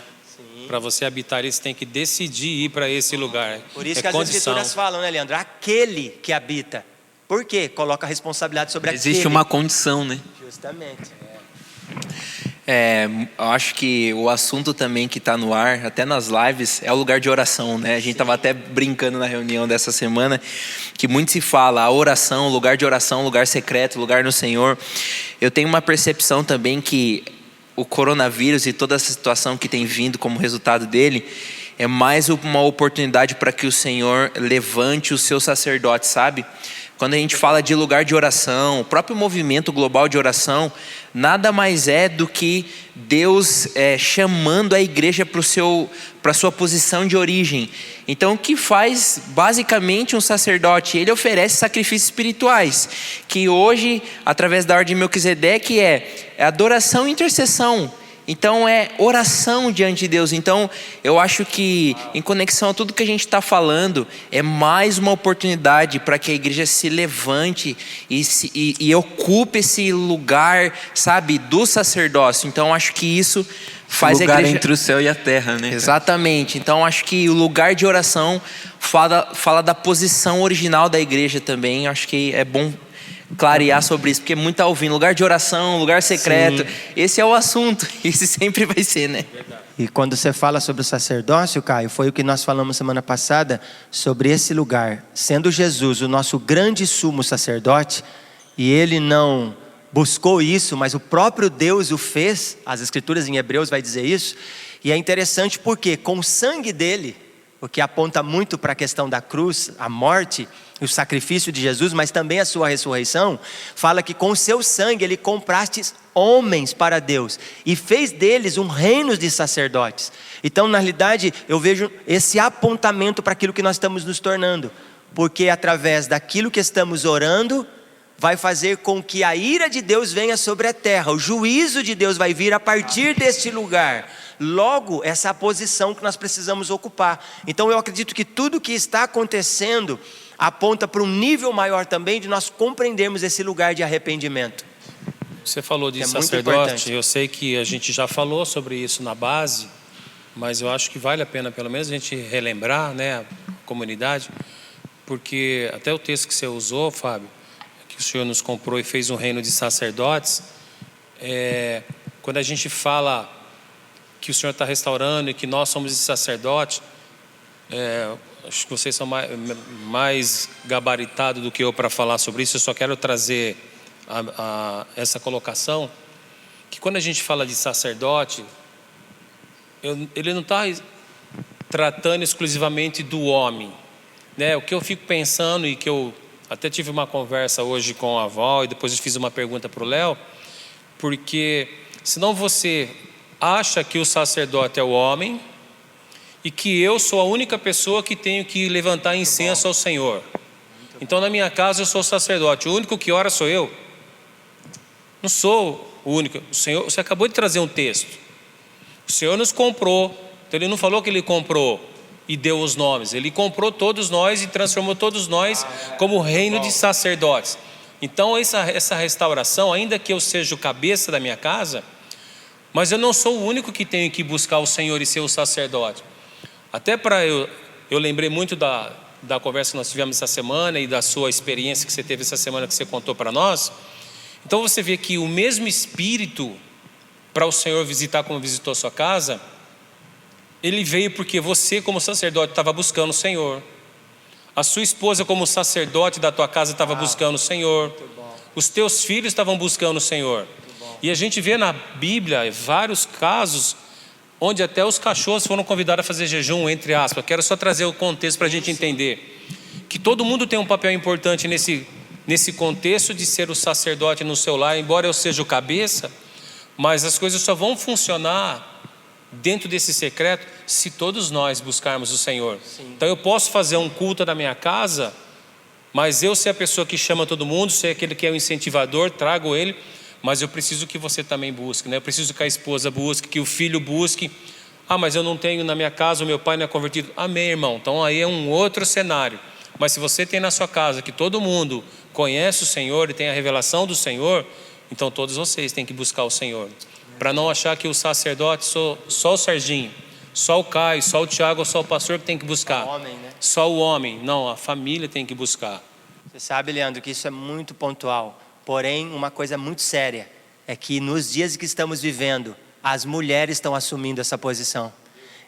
Para você habitar ali, você tem que decidir ir para esse lugar. Por isso que as Escrituras falam, né, Leandro? Aquele que habita. Por quê? Coloca a responsabilidade sobre aquele. Existe uma condição, né? Justamente. Eu acho que o assunto também que está no ar, até nas lives, é o lugar de oração, né? A gente estava até brincando na reunião dessa semana, que muito se fala, a oração, lugar de oração, lugar secreto, lugar no Senhor. Eu tenho uma percepção também que o coronavírus e toda essa situação que tem vindo como resultado dele é mais uma oportunidade para que o Senhor levante os seus sacerdotes, sabe? quando a gente fala de lugar de oração, o próprio movimento global de oração, nada mais é do que Deus chamando a igreja para a sua posição de origem. Então, o que faz basicamente um sacerdote? Ele oferece sacrifícios espirituais, que hoje, através da ordem de Melquisedeque, é adoração e intercessão. Então é oração diante de Deus. Então eu acho que, em conexão a tudo que a gente está falando, é mais uma oportunidade para que a igreja se levante e ocupe esse lugar, sabe, do sacerdócio. Então acho que isso faz lugar a igreja... entre o céu e a terra, né? Exatamente. Então acho que o lugar de oração fala da posição original da igreja também. Acho que é bom clarear sobre isso, porque muito está ouvindo lugar de oração, lugar secreto. Sim. Esse é o assunto, esse sempre vai ser, né? E quando você fala sobre o sacerdócio, Caio, foi o que nós falamos semana passada, sobre esse lugar, sendo Jesus o nosso grande sumo sacerdote, e ele não buscou isso, mas o próprio Deus o fez. As escrituras em Hebreus vai dizer isso, e é interessante porque com o sangue dele, o que aponta muito para a questão da cruz, a morte, o sacrifício de Jesus, mas também a sua ressurreição, fala que com o seu sangue ele compraste homens para Deus e fez deles um reino de sacerdotes. Então, na realidade, eu vejo esse apontamento para aquilo que nós estamos nos tornando, porque através daquilo que estamos orando, vai fazer com que a ira de Deus venha sobre a terra, o juízo de Deus vai vir a partir deste lugar. Logo, essa é a posição que nós precisamos ocupar. Então eu acredito que tudo que está acontecendo aponta para um nível maior também de nós compreendermos esse lugar de arrependimento. Você falou de sacerdote, eu sei que a gente já falou sobre isso na base, mas eu acho que vale a pena pelo menos a gente relembrar, né, a comunidade, porque até o texto que você usou, Fábio, que o Senhor nos comprou e fez um reino de sacerdotes, quando a gente fala que o Senhor está restaurando e que nós somos de sacerdote, acho que vocês são mais gabaritados do que eu para falar sobre isso. Eu só quero trazer essa colocação, que quando a gente fala de sacerdote, ele não está tratando exclusivamente do homem, né? O que eu fico pensando, e que eu até tive uma conversa hoje com a avó, e depois eu fiz uma pergunta para o Léo, porque senão você acha que o sacerdote é o homem e que eu sou a única pessoa que tenho que levantar incenso ao Senhor. Então na minha casa eu sou sacerdote, o único que ora sou eu. Não sou o único. O Senhor, você acabou de trazer um texto. O Senhor nos comprou, então Ele não falou que Ele comprou e deu os nomes. Ele comprou todos nós e transformou todos nós como reino de sacerdotes. Então essa restauração, ainda que eu seja o cabeça da minha casa, mas eu não sou o único que tenho que buscar o Senhor e ser o sacerdote. Até para eu lembrei muito da conversa que nós tivemos essa semana e da sua experiência que você teve essa semana que você contou para nós. Então você vê que o mesmo Espírito para o Senhor visitar como visitou a sua casa, Ele veio porque você como sacerdote estava buscando o Senhor. A sua esposa como sacerdote da tua casa estava buscando o Senhor. Os teus filhos estavam buscando o Senhor. E a gente vê na Bíblia vários casos onde até os cachorros foram convidados a fazer jejum, entre aspas. Quero só trazer o contexto para a gente entender que todo mundo tem um papel importante nesse contexto de ser o sacerdote no seu lar. Embora eu seja o cabeça, mas as coisas só vão funcionar dentro desse secreto se todos nós buscarmos o Senhor. Sim. Então eu posso fazer um culto na minha casa, mas eu ser a pessoa que chama todo mundo, ser aquele que é o incentivador, trago ele, mas eu preciso que você também busque, né? Eu preciso que a esposa busque, que o filho busque. Mas eu não tenho na minha casa, o meu pai não é convertido. Amém, irmão. Então aí é um outro cenário. Mas se você tem na sua casa que todo mundo conhece o Senhor e tem a revelação do Senhor, então todos vocês têm que buscar o Senhor. Para não achar que o sacerdote só o Serginho, só o Caio, só o Tiago, só o pastor que tem que buscar. Homem, né? Só o homem. Não, a família tem que buscar. Você sabe, Leandro, que isso é muito pontual. Porém, uma coisa muito séria é que nos dias que estamos vivendo, as mulheres estão assumindo essa posição.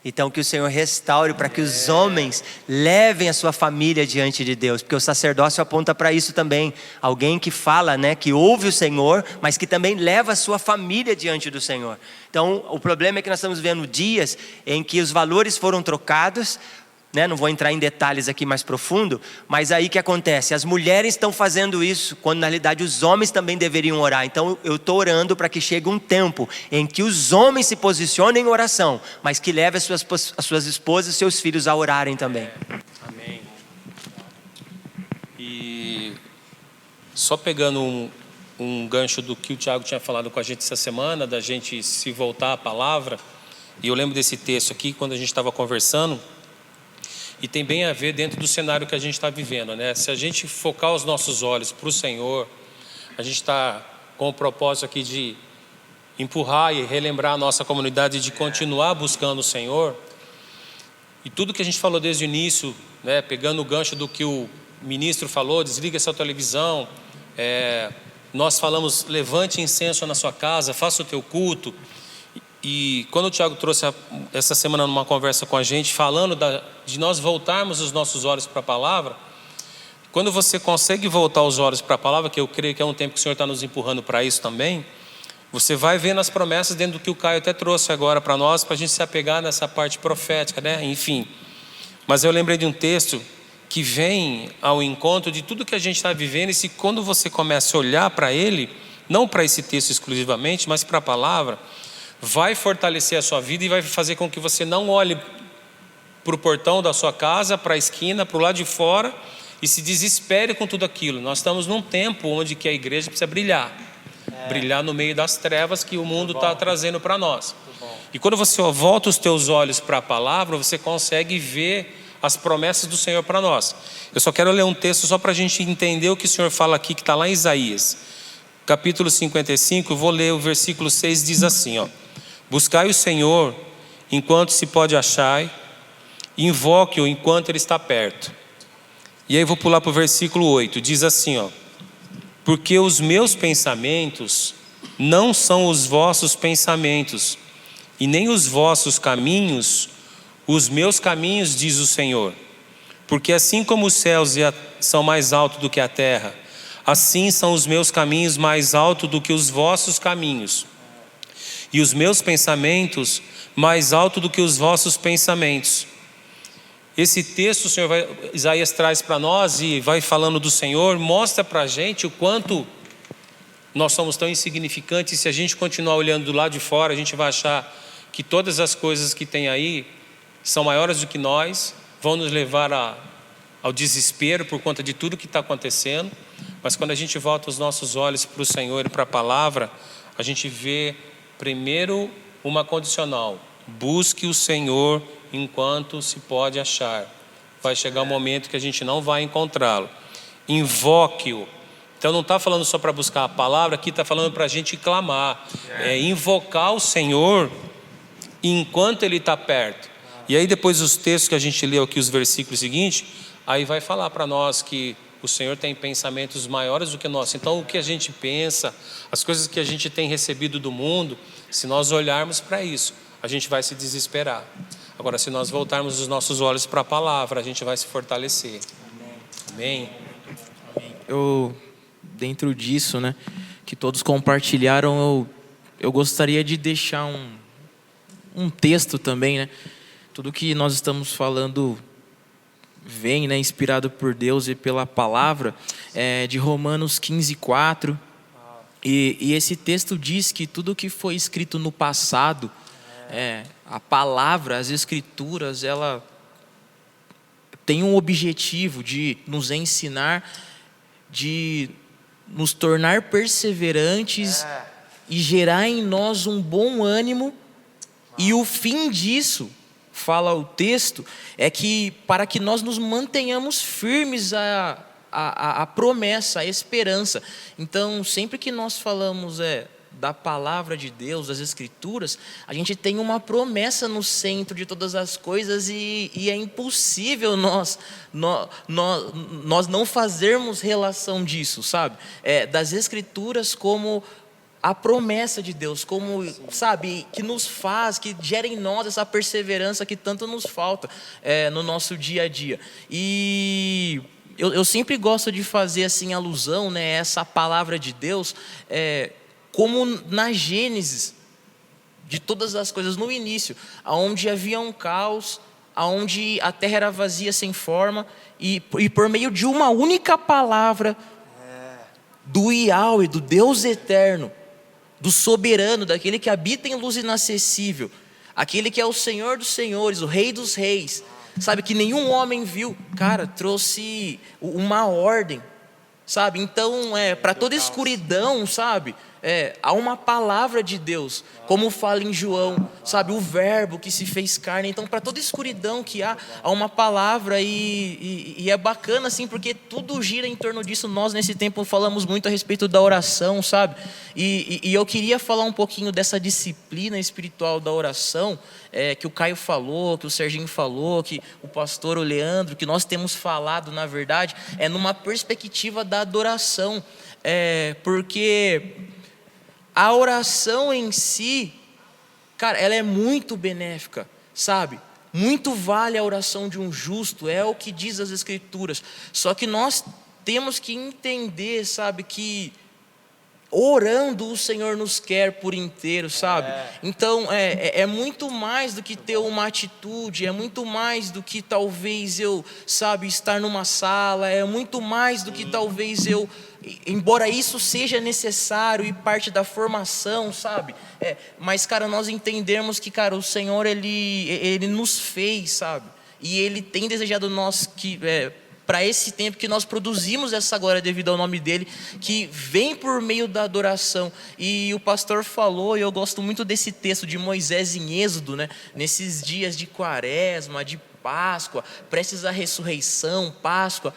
Então que o Senhor restaure para que os homens levem a sua família diante de Deus, porque o sacerdócio aponta para isso também. Alguém que fala, né, que ouve o Senhor, mas que também leva a sua família diante do Senhor. Então o problema é que nós estamos vendo dias em que os valores foram trocados, né? Não vou entrar em detalhes aqui mais profundo, mas aí que acontece? As mulheres estão fazendo isso, quando na realidade os homens também deveriam orar. Então eu estou orando para que chegue um tempo em que os homens se posicionem em oração, mas que leve as suas esposas e seus filhos a orarem também. Amém. E só pegando um gancho do que o Tiago tinha falado com a gente essa semana, da gente se voltar à palavra, e eu lembro desse texto aqui quando a gente estava conversando, e tem bem a ver dentro do cenário que a gente está vivendo, né? Se a gente focar os nossos olhos para o Senhor, a gente está com o propósito aqui de empurrar e relembrar a nossa comunidade de continuar buscando o Senhor. E tudo que a gente falou desde o início, né, pegando o gancho do que o ministro falou, desliga essa televisão, nós falamos, levante incenso na sua casa, faça o teu culto. E quando o Tiago trouxe essa semana numa conversa com a gente, falando de nós voltarmos os nossos olhos para a palavra, quando você consegue voltar os olhos para a palavra, que eu creio que é um tempo que o Senhor está nos empurrando para isso também, você vai vendo as promessas dentro do que o Caio até trouxe agora para nós, para a gente se apegar nessa parte profética, né? Enfim. Mas eu lembrei de um texto que vem ao encontro de tudo que a gente está vivendo, e se quando você começa a olhar para ele, não para esse texto exclusivamente, mas para a palavra, vai fortalecer a sua vida e vai fazer com que você não olhe para o portão da sua casa, para a esquina, para o lado de fora e se desespere com tudo aquilo. Nós estamos num tempo onde que a igreja precisa brilhar. Brilhar no meio das trevas que o mundo está trazendo para nós. E quando você volta os teus olhos para a palavra, você consegue ver as promessas do Senhor para nós. Eu só quero ler um texto só para a gente entender o que o Senhor fala aqui, que está lá em Isaías, capítulo 55, eu vou ler o versículo 6, diz assim, ó: buscai o Senhor enquanto se pode achar, invoque-o enquanto Ele está perto. E aí eu vou pular para o versículo 8, diz assim, ó: porque os meus pensamentos não são os vossos pensamentos, e nem os vossos caminhos os meus caminhos, diz o Senhor. Porque assim como os céus são mais altos do que a terra, assim são os meus caminhos mais altos do que os vossos caminhos, e os meus pensamentos mais altos do que os vossos pensamentos. Esse texto, o Senhor Isaías traz para nós e vai falando do Senhor, mostra para a gente o quanto nós somos tão insignificantes. E se a gente continuar olhando do lado de fora, a gente vai achar que todas as coisas que tem aí são maiores do que nós, vão nos levar ao desespero por conta de tudo que está acontecendo. Mas quando a gente volta os nossos olhos para o Senhor e para a palavra, a gente vê primeiro uma condicional: busque o Senhor enquanto se pode achar. Vai chegar um momento que a gente não vai encontrá-lo. Invoque-o. Então não está falando só para buscar a palavra, aqui está falando para a gente clamar, invocar o Senhor enquanto Ele está perto. E aí depois os textos que a gente leu aqui, os versículos seguintes, aí vai falar para nós que o Senhor tem pensamentos maiores do que nós. Então o que a gente pensa, as coisas que a gente tem recebido do mundo, se nós olharmos para isso, a gente vai se desesperar. Agora, se nós voltarmos os nossos olhos para a palavra, a gente vai se fortalecer. Amém? Eu, dentro disso, né, que todos compartilharam, eu gostaria de deixar um texto também, né? Tudo que nós estamos falando vem, né, inspirado por Deus e pela palavra, de Romanos 15:4. E esse texto diz que tudo que foi escrito no passado, a palavra, as escrituras, ela tem um objetivo de nos ensinar, de nos tornar perseverantes e gerar em nós um bom ânimo. E o fim disso, fala o texto, é que para que nós nos mantenhamos firmes a promessa, a esperança. Então, sempre que nós falamos da palavra de Deus, das escrituras, a gente tem uma promessa no centro de todas as coisas, e é impossível nós não fazermos relação disso, sabe? Das escrituras como a promessa de Deus, como, sabe, que nos faz, que gera em nós essa perseverança que tanto nos falta no nosso dia a dia. E eu sempre gosto de fazer assim alusão, né, essa palavra de Deus, como na Gênesis, de todas as coisas, no início, onde havia um caos, onde a terra era vazia, sem forma, e por meio de uma única palavra do Yahweh, do Deus eterno, do soberano, daquele que habita em luz inacessível, aquele que é o Senhor dos senhores, o Rei dos reis, sabe, que nenhum homem viu, cara, trouxe uma ordem, sabe? Então, para toda escuridão, sabe, há uma palavra de Deus, como fala em João, sabe, o verbo que se fez carne. Então, para toda escuridão que há uma palavra, e é bacana assim, porque tudo gira em torno disso. Nós nesse tempo falamos muito a respeito da oração, sabe, e eu queria falar um pouquinho dessa disciplina espiritual da oração, que o Caio falou, que o Serginho falou, que o pastor, o Leandro, que nós temos falado, na verdade, numa perspectiva da adoração, porque a oração em si, cara, ela é muito benéfica, sabe? Muito vale a oração de um justo, é o que diz as Escrituras. Só que nós temos que entender, sabe, que orando o Senhor nos quer por inteiro, sabe? Então é muito mais do que ter uma atitude, é muito mais do que talvez eu, sabe, estar numa sala, é muito mais do que talvez eu, embora isso seja necessário e parte da formação, sabe? Mas, cara, nós entendemos que, cara, o Senhor, Ele nos fez, sabe? E Ele tem desejado nós que... para esse tempo que nós produzimos essa glória devido ao nome dele, que vem por meio da adoração. E o pastor falou, e eu gosto muito desse texto de Moisés em Êxodo, né? Nesses dias de Quaresma, de Páscoa, prestes à ressurreição, Páscoa,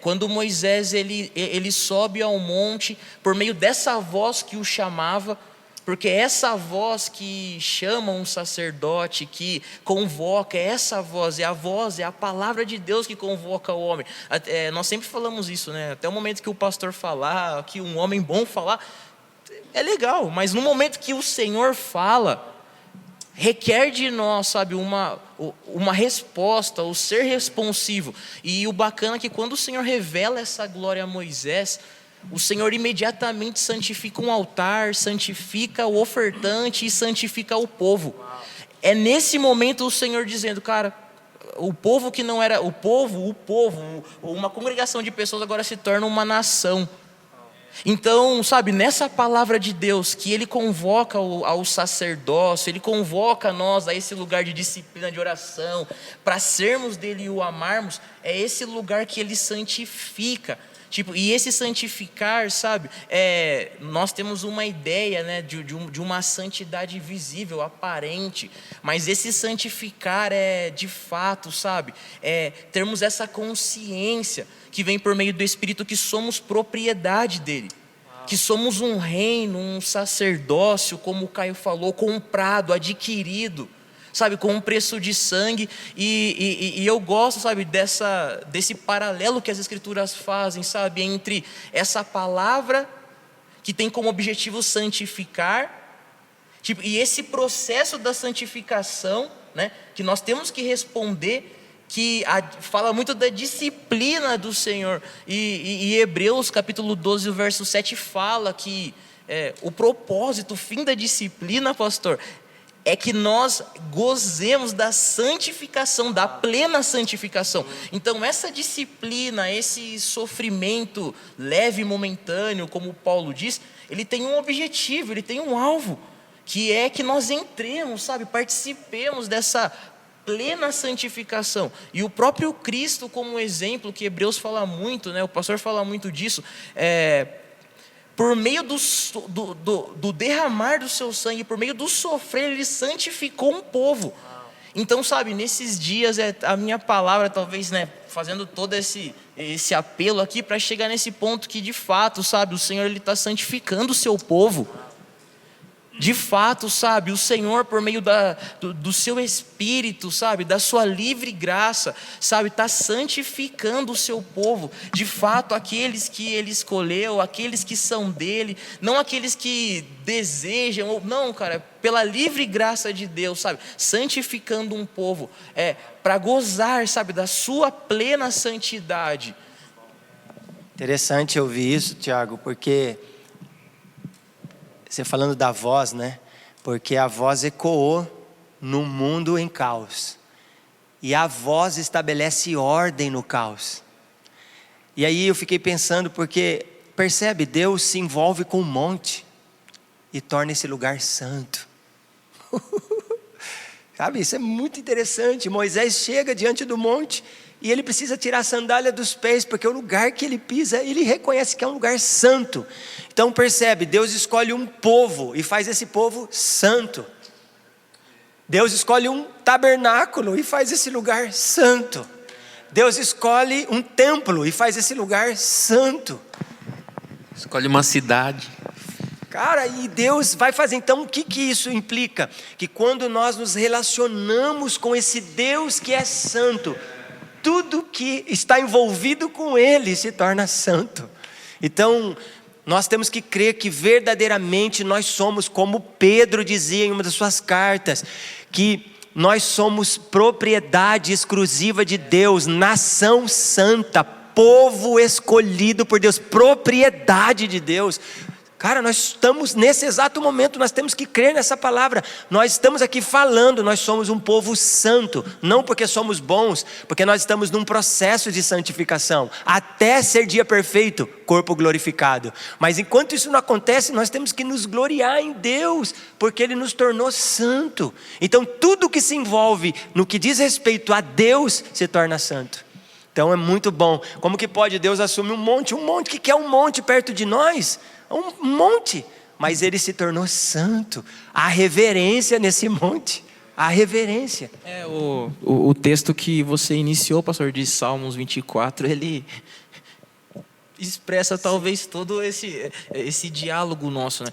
quando Moisés ele sobe ao monte por meio dessa voz que o chamava, porque essa voz que chama um sacerdote, que convoca, essa voz, é a palavra de Deus que convoca o homem. Nós sempre falamos isso, né? Até o momento que o pastor falar, que um homem bom falar, é legal, mas no momento que o Senhor fala, requer de nós, sabe, uma resposta, o ser responsivo. E o bacana é que quando o Senhor revela essa glória a Moisés, o Senhor imediatamente santifica um altar, santifica o ofertante e santifica o povo. É nesse momento o Senhor dizendo, cara, o povo que não era, o povo, uma congregação de pessoas agora se torna uma nação. Então, sabe, nessa palavra de Deus, que Ele convoca ao sacerdócio, Ele convoca nós a esse lugar de disciplina, de oração, para sermos dEle e o amarmos, é esse lugar que Ele santifica. Tipo, e esse santificar, sabe, nós temos uma ideia, né, de uma santidade visível, aparente, mas esse santificar de fato, sabe, termos essa consciência que vem por meio do Espírito que somos propriedade dele, que somos um reino, um sacerdócio, como o Caio falou, comprado, adquirido, sabe, com um preço de sangue. E eu gosto, sabe, desse paralelo que as Escrituras fazem, sabe, entre essa palavra que tem como objetivo santificar, tipo, e esse processo da santificação, né, que nós temos que responder, que fala muito da disciplina do Senhor. E Hebreus capítulo 12, o verso 7 fala que o propósito, o fim da disciplina, pastor, é que nós gozemos da santificação, da plena santificação. Então essa disciplina, esse sofrimento leve e momentâneo, como Paulo diz, ele tem um objetivo, ele tem um alvo, que é que nós entremos, sabe, participemos dessa plena santificação. E o próprio Cristo, como exemplo, que Hebreus fala muito, né, o pastor fala muito disso, por meio do derramar do seu sangue, por meio do sofrer, ele santificou um povo. Então, sabe, nesses dias, a minha palavra, talvez, né, fazendo todo esse apelo aqui, para chegar nesse ponto que, de fato, sabe, o Senhor está santificando o seu povo. De fato, sabe, o Senhor, por meio do seu Espírito, sabe, da sua livre graça, sabe, está santificando o seu povo. De fato, aqueles que Ele escolheu, aqueles que são dEle, não aqueles que desejam, não, cara, pela livre graça de Deus, sabe, santificando um povo, para gozar, sabe, da sua plena santidade. Interessante ouvir isso, Tiago, porque... Você falando da voz, né? Porque a voz ecoou num mundo em caos. e a voz estabelece ordem no caos. E aí eu fiquei pensando, porque, percebe, Deus se envolve com um monte e torna esse lugar santo. Sabe, isso é muito interessante. Moisés chega diante do monte e ele precisa tirar a sandália dos pés, porque o lugar que ele pisa, ele reconhece que é um lugar santo. Então percebe, Deus escolhe um povo e faz esse povo santo. Deus escolhe um tabernáculo e faz esse lugar santo. Deus escolhe um templo e faz esse lugar santo. Escolhe uma cidade. Cara, e Deus vai fazer, então o que isso implica? Que quando nós nos relacionamos com esse Deus que é santo, tudo que está envolvido com Ele se torna santo. Então, nós temos que crer que verdadeiramente nós somos, como Pedro dizia em uma das suas cartas, que nós somos propriedade exclusiva de Deus, nação santa, povo escolhido por Deus, propriedade de Deus. Cara, nós estamos nesse exato momento, nós temos que crer nessa palavra. Nós estamos aqui falando, nós somos um povo santo, não porque somos bons, porque nós estamos num processo de santificação, até ser dia perfeito, corpo glorificado. Mas enquanto isso não acontece, nós temos que nos gloriar em Deus, porque Ele nos tornou santo. Então tudo que se envolve no que diz respeito a Deus, se torna santo. Então é muito bom. Como que pode Deus assumir um monte? O que é um monte perto de nós? Um monte, mas ele se tornou santo. Há reverência nesse monte, há reverência. O texto que você iniciou, pastor, de Salmos 24, ele expressa talvez todo esse diálogo nosso, né?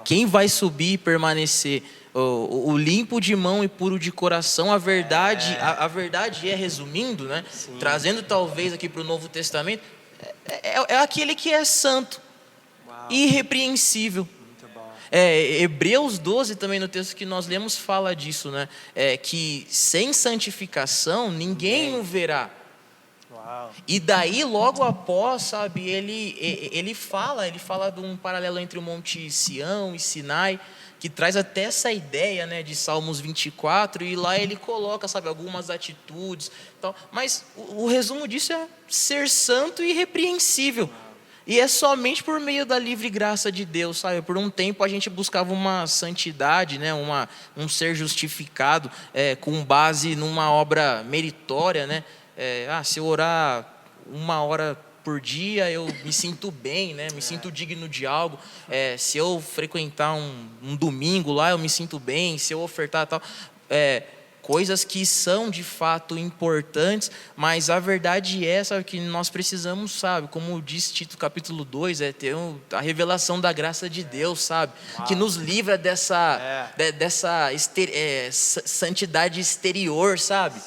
Quem vai subir e permanecer? O limpo de mão e puro de coração, a verdade é, resumindo, né? Trazendo talvez aqui para o Novo Testamento, é aquele que é santo, irrepreensível. Hebreus 12 também, no texto que nós lemos, fala disso, né? Que sem santificação ninguém o verá. E daí logo após, sabe, ele fala de um paralelo entre o Monte Sião e Sinai, que traz até essa ideia, né, de Salmos 24, e lá ele coloca, sabe, algumas atitudes, tal. Mas o resumo disso é ser santo e irrepreensível. E é somente por meio da livre graça de Deus, sabe? Por um tempo a gente buscava uma santidade, né? Um ser justificado, com base numa obra meritória, né? Se eu orar 1 hora por dia, eu me sinto bem, né? Me sinto digno de algo. Se eu frequentar um domingo lá, eu me sinto bem. Se eu ofertar tal... coisas que são de fato importantes, mas a verdade é, sabe, que nós precisamos, sabe, como diz Tito capítulo 2, ter a revelação da graça de Deus, sabe, que nos livra dessa santidade exterior, sabe,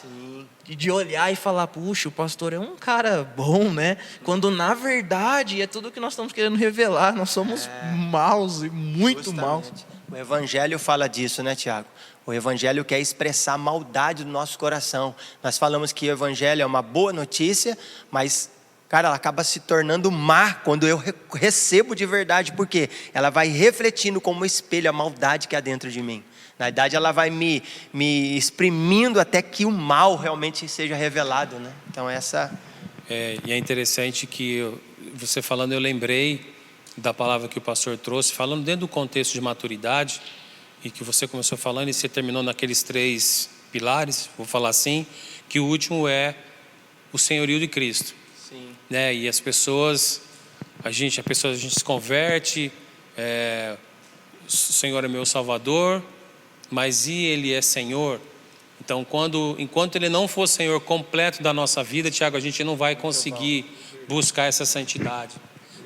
de olhar e falar, puxa, o pastor é um cara bom, né, quando na verdade é tudo que nós estamos querendo revelar, nós somos maus e muito maus. O Evangelho fala disso, né, Tiago? O Evangelho quer expressar a maldade do nosso coração. Nós falamos que o Evangelho é uma boa notícia, mas, cara, ela acaba se tornando má quando eu recebo de verdade, porque ela vai refletindo como espelho a maldade que há dentro de mim. Na verdade, ela vai me exprimindo até que o mal realmente seja revelado, né? Então, essa... E é interessante que você falando, eu lembrei da palavra que o pastor trouxe, falando dentro do contexto de maturidade, e que você começou falando e você terminou naqueles 3 pilares, vou falar assim, que o último é o senhorio de Cristo. Sim. Né? E as pessoas, a gente se converte, o Senhor é meu Salvador, mas Ele é Senhor. Então, enquanto Ele não for Senhor completo da nossa vida, Tiago, a gente não vai conseguir buscar essa santidade.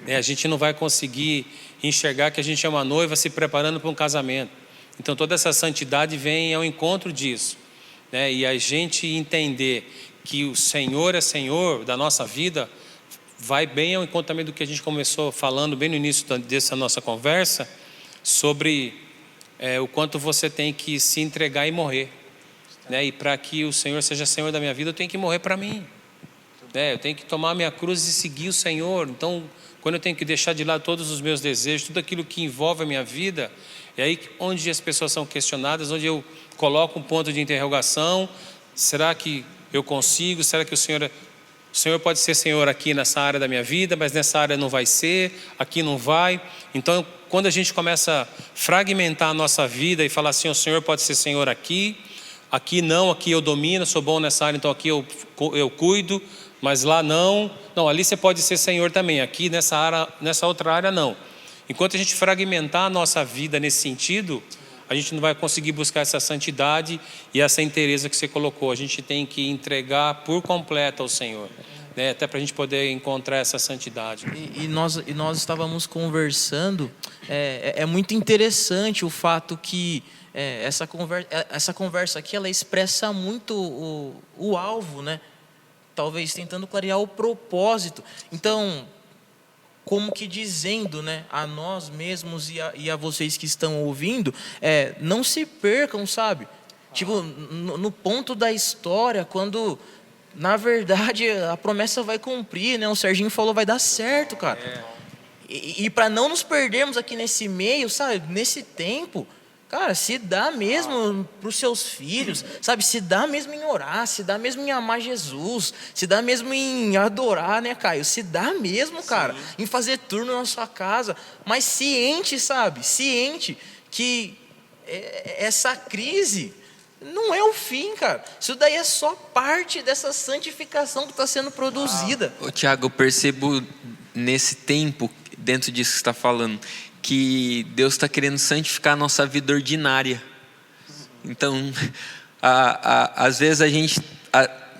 A gente não vai conseguir enxergar que a gente é uma noiva se preparando para um casamento. Então toda essa santidade vem ao encontro disso, né? E a gente entender que o Senhor é Senhor da nossa vida, vai bem ao encontro também do que a gente começou falando bem no início dessa nossa conversa, sobre o quanto você tem que se entregar e morrer, né? E para que o Senhor seja Senhor da minha vida, eu tenho que morrer para mim, né? Eu tenho que tomar a minha cruz e seguir o Senhor. Então, quando eu tenho que deixar de lado todos os meus desejos, tudo aquilo que envolve a minha vida, é aí onde as pessoas são questionadas, onde eu coloco um ponto de interrogação, será que eu consigo? Será que o Senhor pode ser Senhor aqui nessa área da minha vida, mas nessa área não vai ser, aqui não vai. Então, quando a gente começa a fragmentar a nossa vida e falar assim, o Senhor pode ser Senhor aqui não, aqui eu domino, sou bom nessa área, então aqui eu cuido, mas lá não. Não, ali você pode ser Senhor também, aqui nessa outra área não. Enquanto a gente fragmentar a nossa vida nesse sentido, a gente não vai conseguir buscar essa santidade e essa inteireza que você colocou. A gente tem que entregar por completo ao Senhor, né? Até para a gente poder encontrar essa santidade. E nós estávamos conversando, é muito interessante o fato que essa conversa aqui, ela expressa muito o alvo, né? Talvez tentando clarear o propósito. Então, como que dizendo, né, a nós mesmos e a vocês que estão ouvindo, não se percam, sabe? Tipo, no ponto da história, quando, na verdade, a promessa vai cumprir, né? O Serginho falou, vai dar certo, cara. E para não nos perdermos aqui nesse meio, sabe? Nesse tempo, cara, se dá mesmo para os seus filhos, sabe? Se dá mesmo em orar, se dá mesmo em amar Jesus, se dá mesmo em adorar, né, Caio? Se dá mesmo, cara, em fazer turno na sua casa, mas ciente, sabe? Ciente que essa crise não é o fim, cara. Isso daí é só parte dessa santificação que está sendo produzida. Tiago, eu percebo nesse tempo, dentro disso que você está falando, que Deus está querendo santificar a nossa vida ordinária. Então, às vezes a gente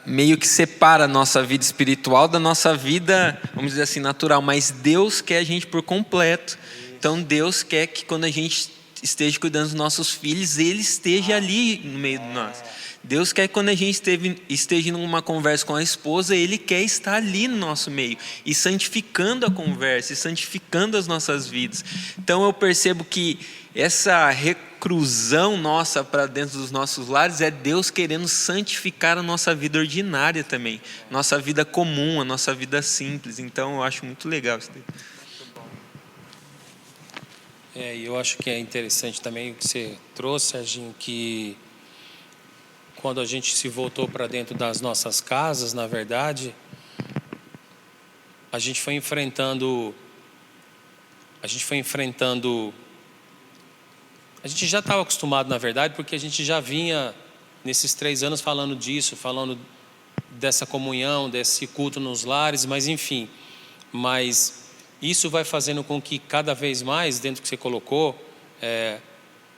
meio que separa a nossa vida espiritual da nossa vida, vamos dizer assim, natural, mas Deus quer a gente por completo. Então Deus quer que quando a gente esteja cuidando dos nossos filhos, Ele esteja ali no meio de nós. Deus quer que quando a gente esteja numa conversa com a esposa, Ele quer estar ali no nosso meio, e santificando a conversa, e santificando as nossas vidas. Então eu percebo que essa reclusão nossa para dentro dos nossos lares é Deus querendo santificar a nossa vida ordinária também, nossa vida comum, a nossa vida simples. Então eu acho muito legal isso daí. E eu acho que é interessante também o que você trouxe, Serginho, que quando a gente se voltou para dentro das nossas casas, na verdade, a gente já estava acostumado, na verdade, porque a gente já vinha nesses 3 anos falando disso, falando dessa comunhão, desse culto nos lares, mas enfim, isso vai fazendo com que cada vez mais, dentro do que você colocou,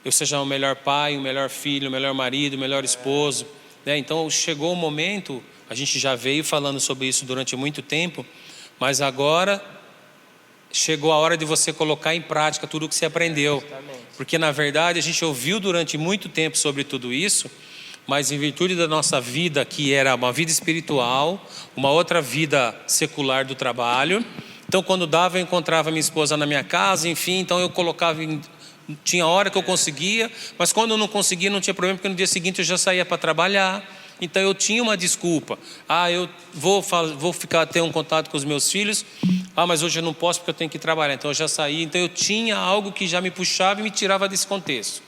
eu seja o melhor pai, o melhor filho, o melhor marido, o melhor esposo, né? Então chegou o momento, a gente já veio falando sobre isso durante muito tempo, mas agora chegou a hora de você colocar em prática tudo o que você aprendeu. Porque na verdade a gente ouviu durante muito tempo sobre tudo isso, mas em virtude da nossa vida, que era uma vida espiritual, uma outra vida secular do trabalho, então quando dava eu encontrava minha esposa na minha casa, enfim, então eu colocava tinha hora que eu conseguia, mas quando eu não conseguia não tinha problema, porque no dia seguinte eu já saía para trabalhar. Então eu tinha uma desculpa, eu vou ter um contato com os meus filhos, mas hoje eu não posso porque eu tenho que trabalhar, então eu já saí. Então eu tinha algo que já me puxava e me tirava desse contexto.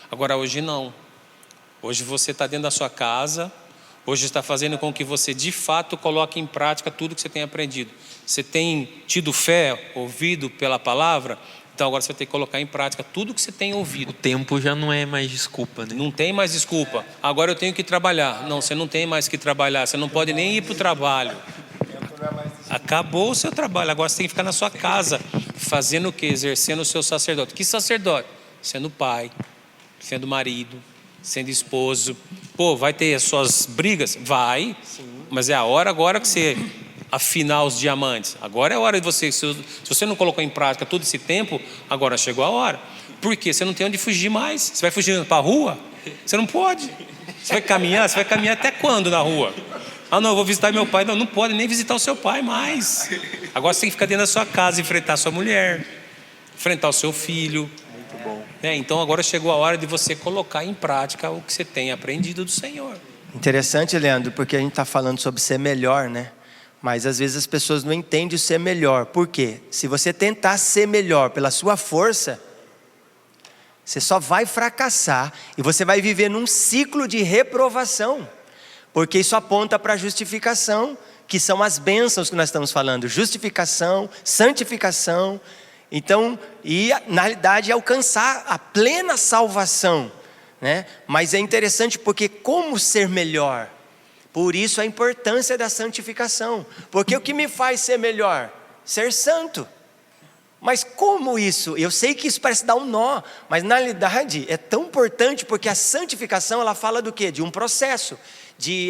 Agora hoje não, hoje você está dentro da sua casa, hoje está fazendo com que você de fato coloque em prática tudo que você tem aprendido. Você tem tido fé, ouvido pela palavra, então agora você vai ter que colocar em prática tudo que você tem ouvido. O tempo já não é mais desculpa, né? Não tem mais desculpa. Agora eu tenho que trabalhar. Não, você não tem mais que trabalhar. Você não pode nem ir para o trabalho. Acabou o seu trabalho. Agora você tem que ficar na sua casa. Fazendo o quê? Exercendo o seu sacerdote. Que sacerdote? Sendo pai, sendo marido, sendo esposo. Vai ter as suas brigas? Vai. Sim. Mas é a hora agora que você afinar os diamantes. Agora é a hora de você. Se você não colocou em prática todo esse tempo, agora chegou a hora. Por quê? Você não tem onde fugir mais. Você vai fugir para a rua? Você não pode. Você vai caminhar? Você vai caminhar até quando na rua? Não, eu vou visitar meu pai. Não pode nem visitar o seu pai mais. Agora você tem que ficar dentro da sua casa, enfrentar a sua mulher, enfrentar o seu filho. Muito bom. Então agora chegou a hora de você colocar em prática o que você tem aprendido do Senhor. Interessante, Leandro, porque a gente está falando sobre ser melhor, né? Mas às vezes as pessoas não entendem o ser melhor. Por quê? Se você tentar ser melhor pela sua força, você só vai fracassar e você vai viver num ciclo de reprovação. Porque isso aponta para a justificação, que são as bênçãos que nós estamos falando. Justificação, santificação. Então, e na realidade alcançar a plena salvação, né? Mas é interessante porque como ser melhor? Por isso a importância da santificação. Porque o que me faz ser melhor? Ser santo. Mas como isso? Eu sei que isso parece dar um nó, mas na realidade é tão importante porque a santificação ela fala do quê? De um processo, de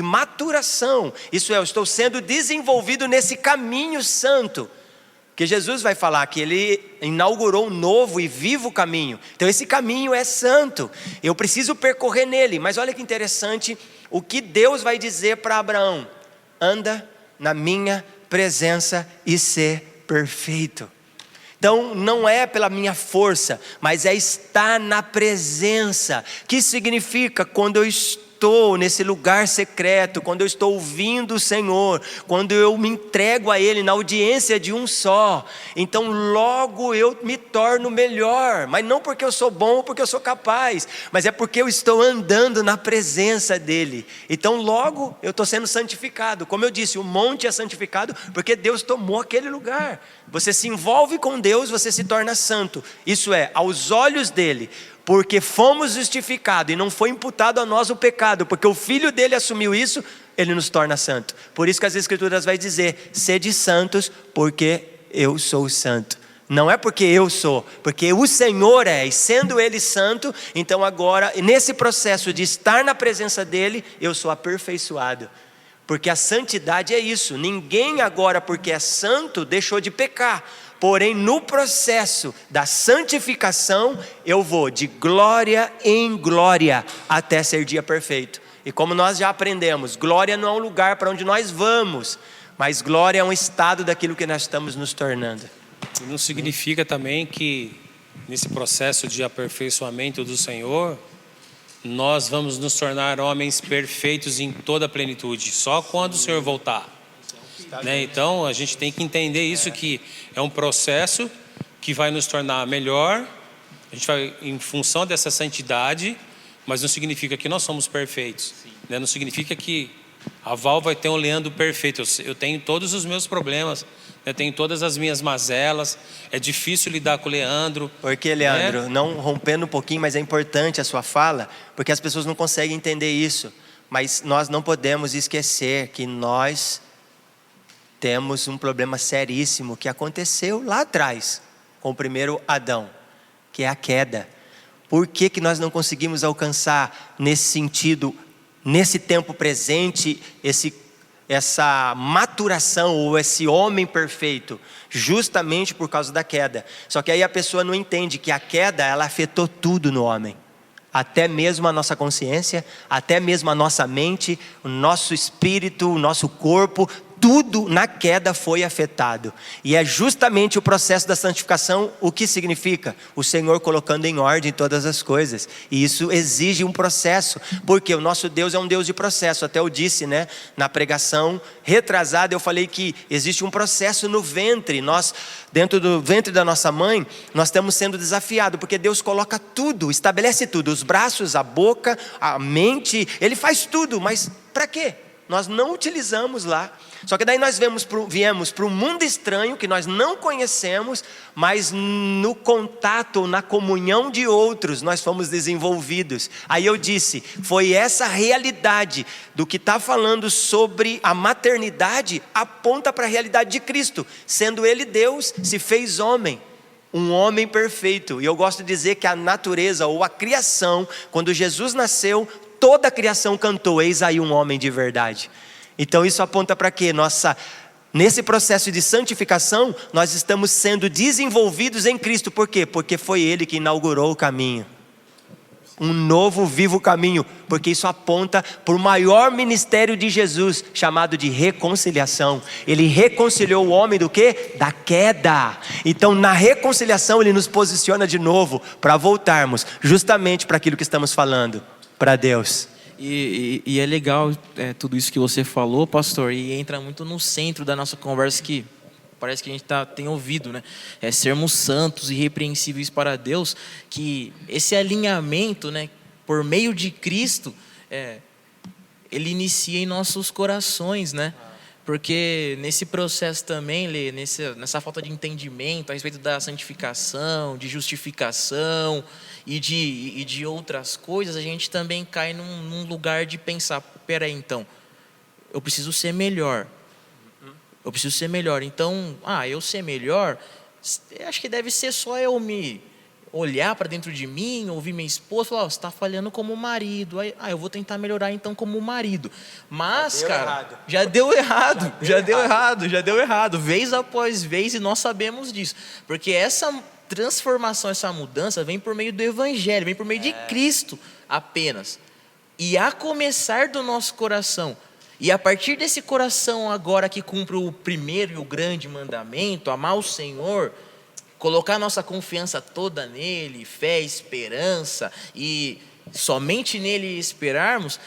maturação. Isso é, eu estou sendo desenvolvido nesse caminho santo. Porque Jesus vai falar que Ele inaugurou um novo e vivo caminho. Então esse caminho é santo. Eu preciso percorrer nele. Mas olha que interessante o que Deus vai dizer para Abraão. Anda na minha presença e ser perfeito. Então não é pela minha força, mas é estar na presença. Que significa quando eu estou nesse lugar secreto, quando eu estou ouvindo o Senhor, quando eu me entrego a Ele na audiência de um só, então logo eu me torno melhor, mas não porque eu sou bom ou porque eu sou capaz, mas é porque eu estou andando na presença dEle. Então logo eu estou sendo santificado. Como eu disse, o monte é santificado porque Deus tomou aquele lugar. Você se envolve com Deus, você se torna santo. Isso é, aos olhos dEle. Porque fomos justificados e não foi imputado a nós o pecado, porque o Filho dele assumiu isso, ele nos torna santo. Por isso que as Escrituras vai dizer, sede santos, porque eu sou santo. Não é porque eu sou, porque o Senhor é, e sendo Ele santo, então agora, nesse processo de estar na presença dEle, eu sou aperfeiçoado. Porque a santidade é isso, ninguém agora porque é santo deixou de pecar. Porém, no processo da santificação, eu vou de glória em glória até ser dia perfeito. E como nós já aprendemos, glória não é um lugar para onde nós vamos, mas glória é um estado daquilo que nós estamos nos tornando. Não significa também que nesse processo de aperfeiçoamento do Senhor, nós vamos nos tornar homens perfeitos em toda a plenitude, só quando o Senhor voltar. Né? Então a gente tem que entender isso, que é um processo que vai nos tornar melhor. A gente vai em função dessa santidade, mas não significa que nós somos perfeitos, né? Não significa que a Val vai ter um Leandro perfeito. Eu tenho todos os meus problemas, eu tenho todas as minhas mazelas, é difícil lidar com o Leandro. Porque, Leandro, não rompendo um pouquinho, mas é importante a sua fala, porque as pessoas não conseguem entender isso. Mas nós não podemos esquecer que nós temos um problema seríssimo que aconteceu lá atrás, com o primeiro Adão, que é a queda. Por que que nós não conseguimos alcançar nesse sentido, nesse tempo presente, essa maturação ou esse homem perfeito? Justamente por causa da queda. Só que aí a pessoa não entende que a queda, ela afetou tudo no homem. Até mesmo a nossa consciência, até mesmo a nossa mente, o nosso espírito, o nosso corpo, tudo na queda foi afetado. E é justamente o processo da santificação, o que significa? O Senhor colocando em ordem todas as coisas. E isso exige um processo, porque o nosso Deus é um Deus de processo. Até eu disse, né, na pregação retrasada, eu falei que existe um processo no ventre. Nós, dentro do ventre da nossa mãe, nós estamos sendo desafiados, porque Deus coloca tudo, estabelece tudo. Os braços, a boca, a mente, Ele faz tudo, mas para quê? Nós não utilizamos lá. Só que daí nós viemos para um mundo estranho que nós não conhecemos, mas no contato, na comunhão de outros, nós fomos desenvolvidos. Aí eu disse, foi essa realidade do que está falando sobre a maternidade, aponta para a realidade de Cristo. Sendo Ele Deus, se fez homem, um homem perfeito. E eu gosto de dizer que a natureza ou a criação, quando Jesus nasceu, toda a criação cantou, eis aí um homem de verdade. Então isso aponta para quê? Nesse processo de santificação, nós estamos sendo desenvolvidos em Cristo. Por quê? Porque foi Ele que inaugurou o caminho. Um novo, vivo caminho. Porque isso aponta para o maior ministério de Jesus, chamado de reconciliação. Ele reconciliou o homem do quê? Da queda. Então na reconciliação Ele nos posiciona de novo para voltarmos justamente para aquilo que estamos falando, para Deus. E é legal tudo isso que você falou, pastor, e entra muito no centro da nossa conversa, que parece que a gente tem ouvido, né? É sermos santos e irrepreensíveis para Deus, que esse alinhamento, né, por meio de Cristo, ele inicia em nossos corações, né? Porque nesse processo também, Lê, nessa falta de entendimento a respeito da santificação, de justificação e de outras coisas, a gente também cai num lugar de pensar, peraí, então, eu preciso ser melhor. Eu preciso ser melhor. Então, eu ser melhor, acho que deve ser só eu me olhar para dentro de mim, ouvir minha esposa, falar, você está falhando como marido. Aí, eu vou tentar melhorar então como marido. Mas, já deu errado, vez após vez, e nós sabemos disso. Porque essa transformação, essa mudança vem por meio do Evangelho, vem por meio de Cristo apenas. E a começar do nosso coração. E a partir desse coração agora que cumpre o primeiro e o grande mandamento, amar o Senhor, colocar nossa confiança toda nele, fé, esperança, e somente nele esperarmos,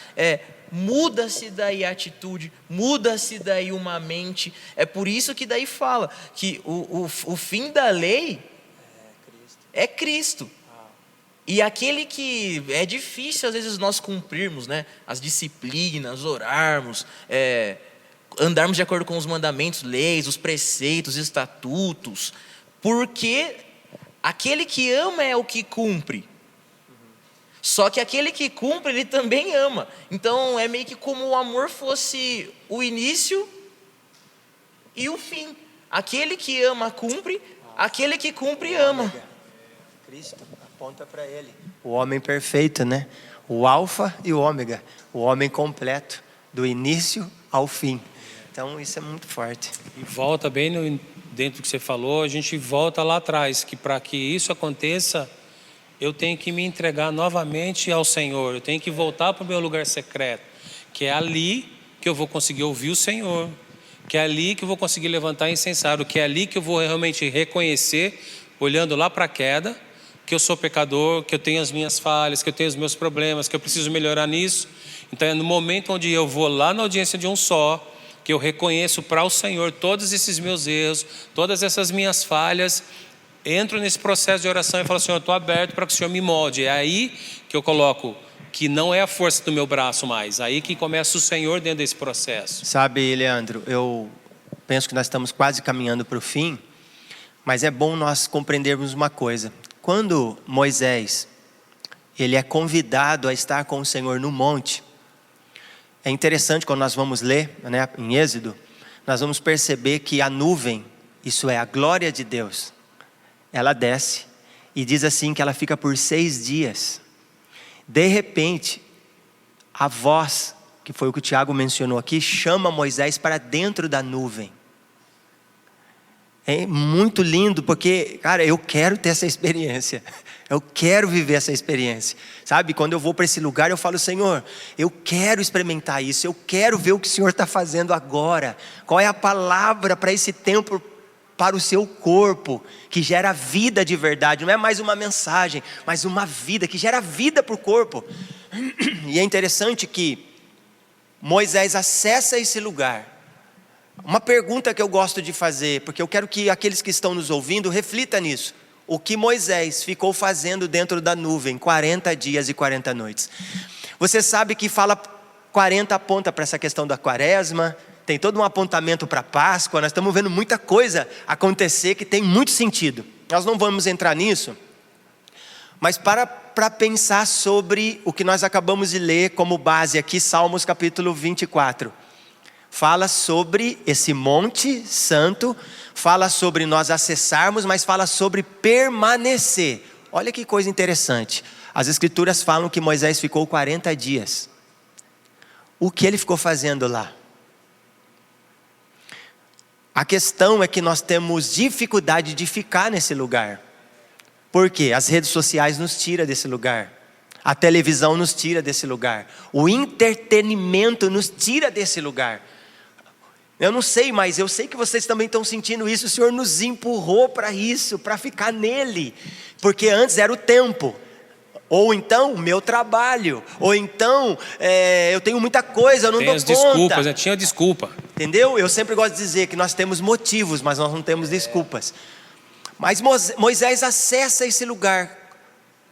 muda-se daí a atitude, muda-se daí uma mente. É por isso que daí fala que o fim da lei é Cristo. E aquele que é difícil às vezes nós cumprirmos, né? As disciplinas, orarmos, andarmos de acordo com os mandamentos, leis, os preceitos, estatutos, porque aquele que ama é o que cumpre. Só que aquele que cumpre, ele também ama. Então é meio que como o amor fosse o início e o fim. Aquele que ama cumpre, aquele que cumpre ama. Cristo aponta para ele. O homem perfeito, né? O alfa e o ômega. O homem completo, do início ao fim. Então isso é muito forte. E volta bem dentro do que você falou, a gente volta lá atrás, que para que isso aconteça, eu tenho que me entregar novamente ao Senhor, eu tenho que voltar para o meu lugar secreto, que é ali que eu vou conseguir ouvir o Senhor, que é ali que eu vou conseguir levantar incensário, que é ali que eu vou realmente reconhecer, olhando lá para a queda, que eu sou pecador, que eu tenho as minhas falhas, que eu tenho os meus problemas, que eu preciso melhorar nisso. Então é no momento onde eu vou lá na audiência de um só, que eu reconheço para o Senhor todos esses meus erros, todas essas minhas falhas, entro nesse processo de oração e falo, Senhor, eu estou aberto para que o Senhor me molde. É aí que eu coloco que não é a força do meu braço mais, aí que começa o Senhor dentro desse processo. Sabe, Leandro, eu penso que nós estamos quase caminhando para o fim, mas é bom nós compreendermos uma coisa. Quando Moisés, ele é convidado a estar com o Senhor no monte, é interessante quando nós vamos ler, né, em Êxodo, nós vamos perceber que a nuvem, isso é a glória de Deus, ela desce e diz assim que ela fica por 6 dias. De repente, a voz, que foi o que o Tiago mencionou aqui, chama Moisés para dentro da nuvem. É muito lindo, porque, cara, eu quero ter essa experiência. Eu quero viver essa experiência. Sabe, quando eu vou para esse lugar, eu falo, Senhor, eu quero experimentar isso. Eu quero ver o que o Senhor está fazendo agora. Qual é a palavra para esse tempo, para o seu corpo, que gera vida de verdade. Não é mais uma mensagem, mas uma vida, que gera vida para o corpo. E é interessante que Moisés acessa esse lugar. Uma pergunta que eu gosto de fazer, porque eu quero que aqueles que estão nos ouvindo reflitam nisso. O que Moisés ficou fazendo dentro da nuvem 40 dias e 40 noites. Você sabe que fala 40 aponta para essa questão da quaresma, tem todo um apontamento para a Páscoa, nós estamos vendo muita coisa acontecer que tem muito sentido. Nós não vamos entrar nisso, mas para pensar sobre o que nós acabamos de ler como base aqui, Salmos capítulo 24. Fala sobre esse monte santo, fala sobre nós acessarmos, mas fala sobre permanecer. Olha que coisa interessante. As escrituras falam que Moisés ficou 40 dias. O que ele ficou fazendo lá? A questão é que nós temos dificuldade de ficar nesse lugar. Por quê? As redes sociais nos tiram desse lugar. A televisão nos tira desse lugar. O entretenimento nos tira desse lugar. Eu não sei, mas eu sei que vocês também estão sentindo isso. O Senhor nos empurrou para isso, para ficar nele. Porque antes era o tempo. Ou então o meu trabalho. Ou então eu tenho muita coisa, eu não dou conta. Tem as desculpas, né? Tinha desculpa. Entendeu? Eu sempre gosto de dizer que nós temos motivos, mas nós não temos desculpas. Mas Moisés acessa esse lugar.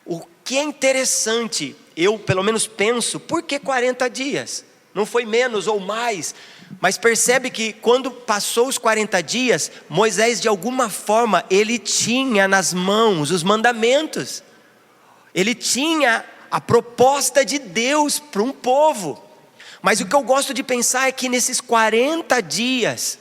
O que é interessante, eu pelo menos penso, por que 40 dias? não foi menos ou mais. Mas percebe que quando passou os 40 dias, Moisés de alguma forma, ele tinha nas mãos os mandamentos. Ele tinha a proposta de Deus para um povo. Mas o que eu gosto de pensar é que nesses 40 dias,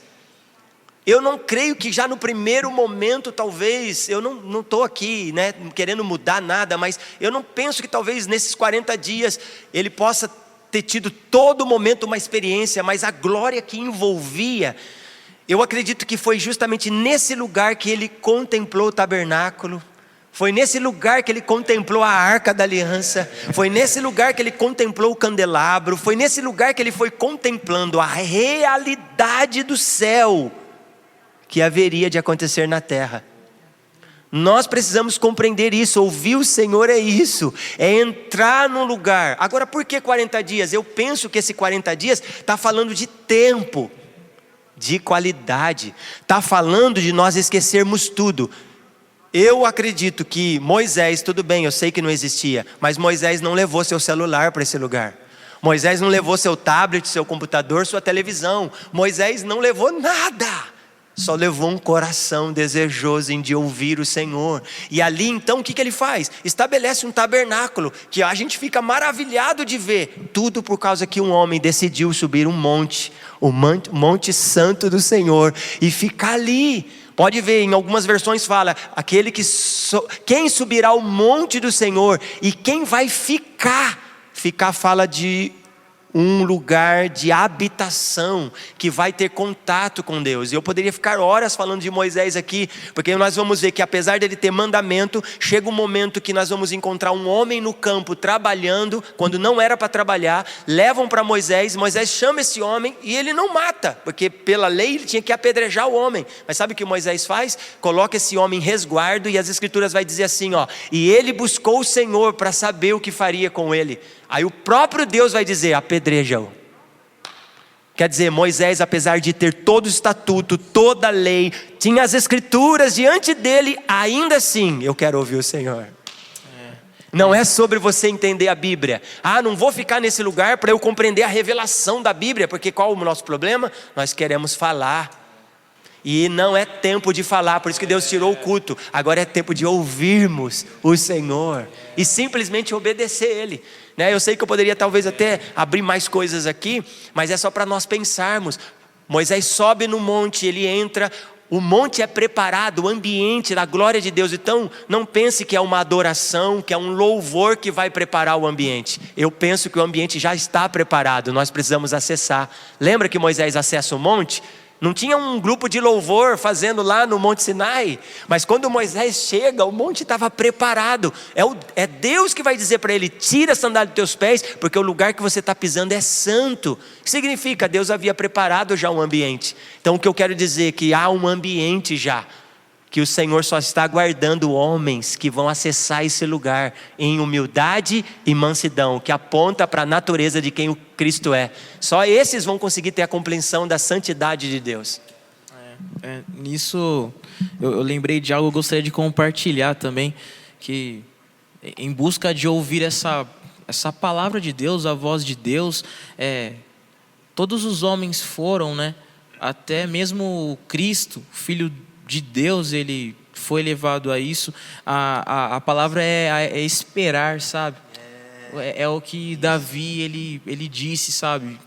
eu não creio que já no primeiro momento, talvez, eu não estou aqui, né, querendo mudar nada, mas eu não penso que talvez nesses 40 dias ele possa ter tido todo momento uma experiência, mas a glória que envolvia, eu acredito que foi justamente nesse lugar que ele contemplou o tabernáculo, foi nesse lugar que ele contemplou a arca da aliança, foi nesse lugar que ele contemplou o candelabro, foi nesse lugar que ele foi contemplando a realidade do céu que haveria de acontecer na terra. Nós precisamos compreender isso, ouvir o Senhor é isso, é entrar num lugar. Agora, por que 40 dias? Eu penso que esse 40 dias está falando de tempo, de qualidade, está falando de nós esquecermos tudo. Eu acredito que Moisés, tudo bem, eu sei que não existia, mas Moisés não levou seu celular para esse lugar. Moisés não levou seu tablet, seu computador, sua televisão. Moisés não levou nada. Só levou um coração desejoso de ouvir o Senhor. E ali então o que ele faz? Estabelece um tabernáculo, que a gente fica maravilhado de ver. Tudo por causa que um homem decidiu subir um monte, o Monte Santo do Senhor, e ficar ali. Pode ver, em algumas versões fala, quem subirá ao monte do Senhor, e quem vai ficar fala de um lugar de habitação, que vai ter contato com Deus. E eu poderia ficar horas falando de Moisés aqui, porque nós vamos ver que apesar dele ter mandamento, chega um momento que nós vamos encontrar um homem no campo trabalhando, quando não era para trabalhar, levam para Moisés, Moisés chama esse homem e ele não mata, porque pela lei ele tinha que apedrejar o homem. Mas sabe o que Moisés faz? Coloca esse homem em resguardo, e as escrituras vai dizer assim, e ele buscou o Senhor para saber o que faria com ele. Aí o próprio Deus vai dizer, apedreja-o. Quer dizer, Moisés, apesar de ter todo o estatuto, toda a lei, tinha as escrituras diante dele, ainda assim, eu quero ouvir o Senhor. Não é sobre você entender a Bíblia. Não vou ficar nesse lugar para eu compreender a revelação da Bíblia, porque qual o nosso problema? Nós queremos falar. E não é tempo de falar, por isso que Deus tirou o culto. Agora é tempo de ouvirmos o Senhor e simplesmente obedecer Ele. Eu sei que eu poderia talvez até abrir mais coisas aqui, mas é só para nós pensarmos. Moisés sobe no monte, ele entra, o monte é preparado, o ambiente da glória de Deus. Então não pense que é uma adoração, que é um louvor que vai preparar o ambiente. Eu penso que o ambiente já está preparado, nós precisamos acessar. Lembra que Moisés acessa o monte? Não tinha um grupo de louvor fazendo lá no Monte Sinai, mas quando Moisés chega, o monte estava preparado. É Deus que vai dizer para ele, tira a sandália dos teus pés, porque o lugar que você está pisando é santo. O que significa? Deus havia preparado já um ambiente. Então o que eu quero dizer é que há um ambiente já, que o Senhor só está aguardando homens que vão acessar esse lugar em humildade e mansidão, que aponta para a natureza de quem o Cristo é. Só esses vão conseguir ter a compreensão da santidade de Deus. Nisso eu lembrei de algo que eu gostaria de compartilhar também, que em busca de ouvir essa palavra de Deus, a voz de Deus, todos os homens foram, até mesmo Cristo, Filho de Deus, ele foi levado a isso. A palavra é esperar, sabe? É o que Davi ele disse, sabe?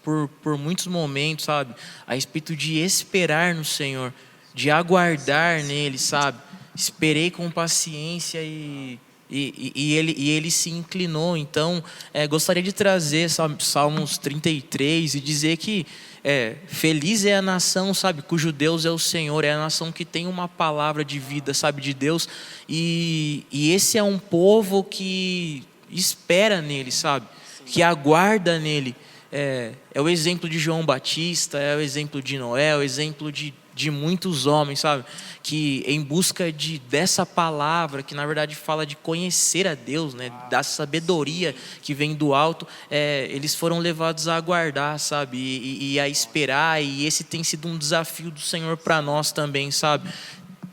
Por muitos momentos, sabe? A respeito de esperar no Senhor, de aguardar nele, sabe? Esperei com paciência e ele se inclinou. Então gostaria de trazer Salmos 33 e dizer que feliz é a nação, sabe, cujo Deus é o Senhor, é a nação que tem uma palavra de vida, sabe, de Deus, e esse é um povo que espera nele, sabe, que aguarda nele. É o exemplo de João Batista, é o exemplo de Noé, é o exemplo de muitos homens, sabe, que em busca dessa palavra, que na verdade fala de conhecer a Deus, da sabedoria que vem do alto, eles foram levados a aguardar, sabe, e a esperar, e esse tem sido um desafio do Senhor para nós também, sabe,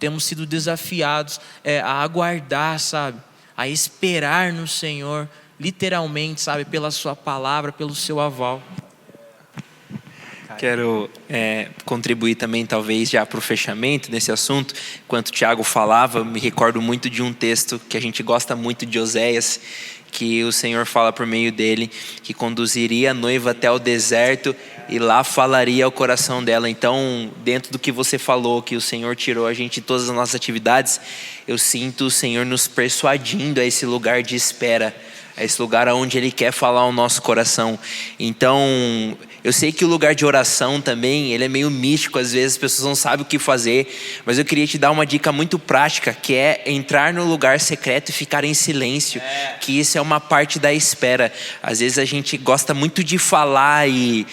temos sido desafiados a aguardar, sabe, a esperar no Senhor, literalmente, sabe, pela sua palavra, pelo seu aval. Quero contribuir também, talvez, já para o fechamento desse assunto. Enquanto o Tiago falava, me recordo muito de um texto que a gente gosta muito de Oséias, que o Senhor fala por meio dele, que conduziria a noiva até o deserto e lá falaria ao coração dela. Então, dentro do que você falou, que o Senhor tirou a gente de todas as nossas atividades, eu sinto o Senhor nos persuadindo a esse lugar de espera, a esse lugar onde Ele quer falar ao nosso coração. Então, eu sei que o lugar de oração também, ele é meio místico, às vezes as pessoas não sabem o que fazer, mas eu queria te dar uma dica muito prática, que é entrar no lugar secreto e ficar em silêncio, que isso é uma parte da espera. Às vezes a gente gosta muito de falar e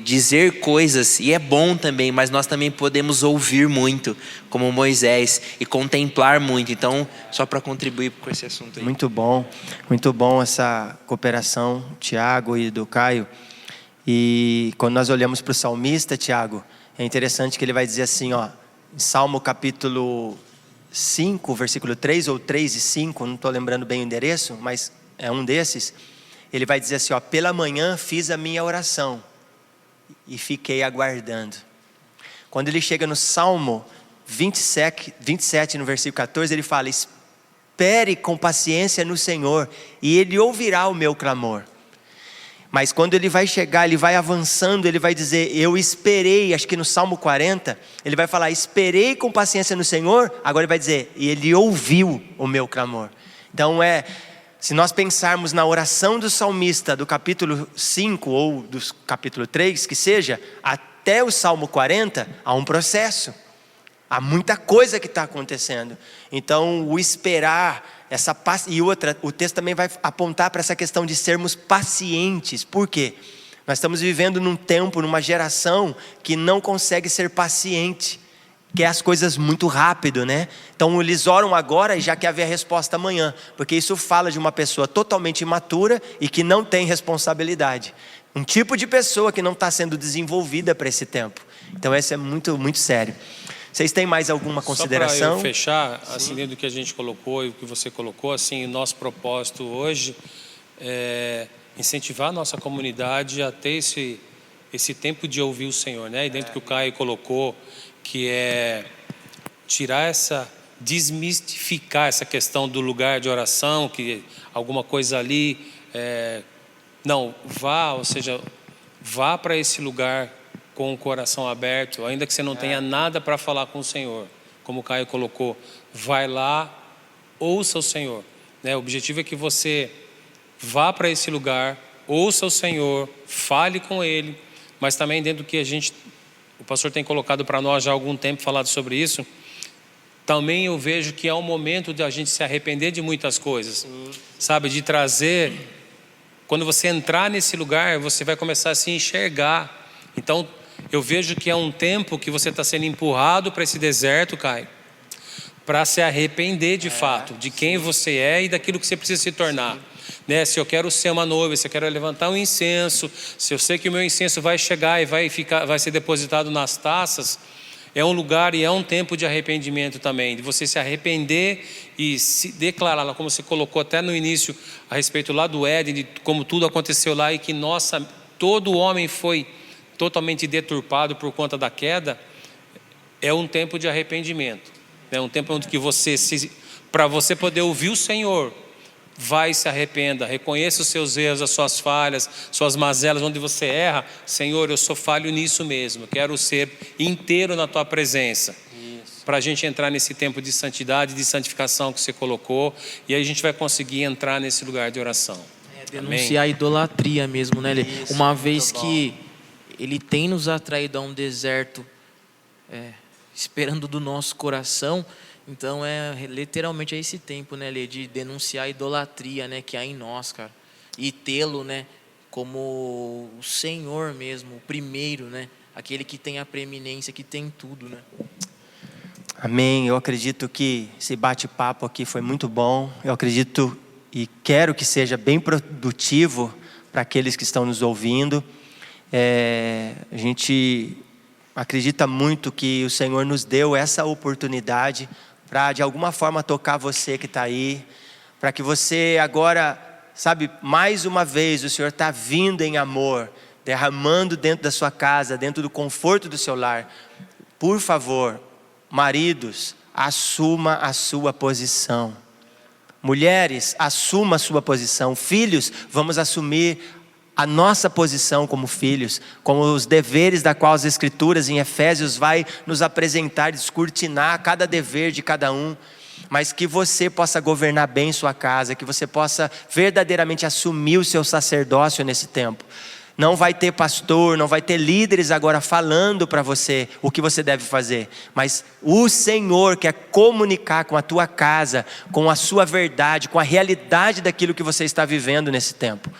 dizer coisas, e é bom também, mas nós também podemos ouvir muito, como Moisés, e contemplar muito. Então, só para contribuir com esse assunto aí. Muito bom essa cooperação, Tiago e do Caio. E quando nós olhamos para o salmista, Tiago, é interessante que ele vai dizer assim, ó, em Salmo capítulo 5, versículo 3 ou 3 e 5, não estou lembrando bem o endereço, mas é um desses. Ele vai dizer assim, ó, pela manhã fiz a minha oração e fiquei aguardando. Quando ele chega no Salmo 27 no versículo 14, ele fala, espere com paciência no Senhor e Ele ouvirá o meu clamor. Mas quando ele vai chegar, ele vai avançando, ele vai dizer, eu esperei, acho que no Salmo 40, ele vai falar, esperei com paciência no Senhor, agora ele vai dizer, e Ele ouviu o meu clamor. Então se nós pensarmos na oração do salmista do capítulo 5 ou do capítulo 3, que seja, até o Salmo 40, há um processo. Há muita coisa que está acontecendo. Então o esperar, o texto também vai apontar para essa questão de sermos pacientes. Por quê? Nós estamos vivendo num tempo, numa geração que não consegue ser paciente, quer as coisas muito rápido, né? Então eles oram agora e já quer haver a resposta amanhã, porque isso fala de uma pessoa totalmente imatura e que não tem responsabilidade. Um tipo de pessoa que não está sendo desenvolvida para esse tempo. Então isso é muito, muito sério. Vocês têm mais alguma consideração? Só para eu fechar, assim, dentro do que a gente colocou e o que você colocou, assim, o nosso propósito hoje é incentivar a nossa comunidade a ter esse tempo de ouvir o Senhor, né? E dentro do que o Caio colocou, que é desmistificar essa questão do lugar de oração, que alguma coisa ali, vá para esse lugar com o coração aberto, ainda que você não tenha nada para falar com o Senhor, como o Caio colocou, vai lá, ouça o Senhor, né? O objetivo é que você vá para esse lugar, ouça o Senhor, fale com Ele, mas também dentro do que o pastor tem colocado para nós já há algum tempo, falado sobre isso, também eu vejo que é um momento de a gente se arrepender de muitas coisas, sabe, de trazer, quando você entrar nesse lugar, você vai começar a se enxergar. Então, eu vejo que é um tempo que você está sendo empurrado para esse deserto, Caio, para se arrepender de fato, de quem você é e daquilo que você precisa se tornar. Né? Se eu quero ser uma noiva, se eu quero levantar um incenso, se eu sei que o meu incenso vai chegar e vai ser depositado nas taças, é um lugar e é um tempo de arrependimento também, de você se arrepender e se declarar, como você colocou até no início, a respeito lá do Éden, de como tudo aconteceu lá e que todo homem foi totalmente deturpado por conta da queda. É um tempo de arrependimento, é um tempo onde que para você poder ouvir o Senhor, vai e se arrependa, reconheça os seus erros, as suas falhas, suas mazelas, onde você erra. Senhor, eu sou falho nisso mesmo, quero ser inteiro na tua presença, para a gente entrar nesse tempo de santidade, de santificação que você colocou, e aí a gente vai conseguir entrar nesse lugar de oração. Denunciar a idolatria mesmo, né? Uma vez que Ele tem nos atraído a um deserto, esperando do nosso coração. Então literalmente é esse tempo, né, Lê, de denunciar a idolatria, né, que há em nós, cara. E tê-lo, né, como o Senhor mesmo, o primeiro, né, aquele que tem a preeminência, que tem tudo, né. Amém. Eu acredito que esse bate-papo aqui foi muito bom. Eu acredito e quero que seja bem produtivo para aqueles que estão nos ouvindo. A gente acredita muito que o Senhor nos deu essa oportunidade para de alguma forma tocar você que está aí, para que você agora, sabe, mais uma vez o Senhor está vindo em amor, derramando dentro da sua casa, dentro do conforto do seu lar. Por favor, maridos, assuma a sua posição. Mulheres, assuma a sua posição. Filhos, vamos assumir a nossa posição como filhos, como os deveres da qual as Escrituras em Efésios vai nos apresentar, descortinar cada dever de cada um. Mas que você possa governar bem sua casa, que você possa verdadeiramente assumir o seu sacerdócio nesse tempo. Não vai ter pastor, não vai ter líderes agora falando para você o que você deve fazer. Mas o Senhor quer comunicar com a tua casa, com a sua verdade, com a realidade daquilo que você está vivendo nesse tempo.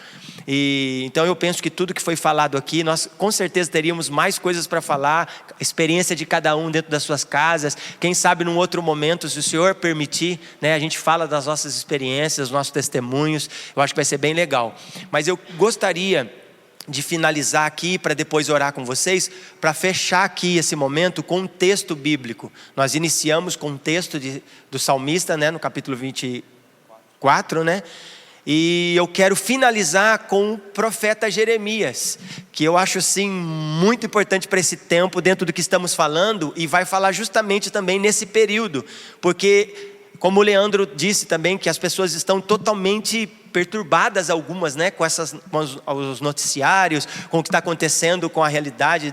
E então eu penso que tudo que foi falado aqui, nós com certeza teríamos mais coisas para falar, experiência de cada um dentro das suas casas. Quem sabe num outro momento, se o Senhor permitir, né, a gente fala das nossas experiências, dos nossos testemunhos. Eu acho que vai ser bem legal. Mas eu gostaria de finalizar aqui, para depois orar com vocês, para fechar aqui esse momento com um texto bíblico. Nós iniciamos com um texto do salmista, né, no capítulo 24, né? E eu quero finalizar com o profeta Jeremias, que eu acho assim muito importante para esse tempo, dentro do que estamos falando, e vai falar justamente também nesse período, porque como o Leandro disse também, que as pessoas estão totalmente perturbadas, algumas, né, com os noticiários, com o que está acontecendo com a realidade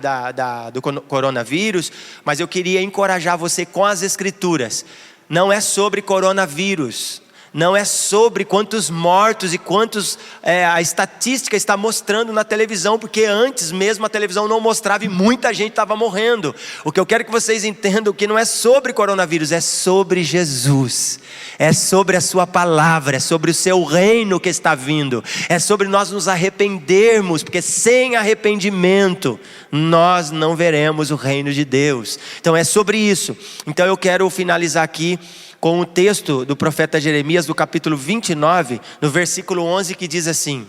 do coronavírus. Mas eu queria encorajar você com as Escrituras. Não é sobre coronavírus, não é sobre quantos mortos e quantos a estatística está mostrando na televisão, porque antes mesmo a televisão não mostrava e muita gente estava morrendo. O que eu quero que vocês entendam que não é sobre coronavírus, é sobre Jesus, é sobre a sua palavra, é sobre o seu reino que está vindo, é sobre nós nos arrependermos, porque sem arrependimento nós não veremos o reino de Deus. Então é sobre isso. Então eu quero finalizar aqui com o texto do profeta Jeremias, do capítulo 29, no versículo 11, que diz assim: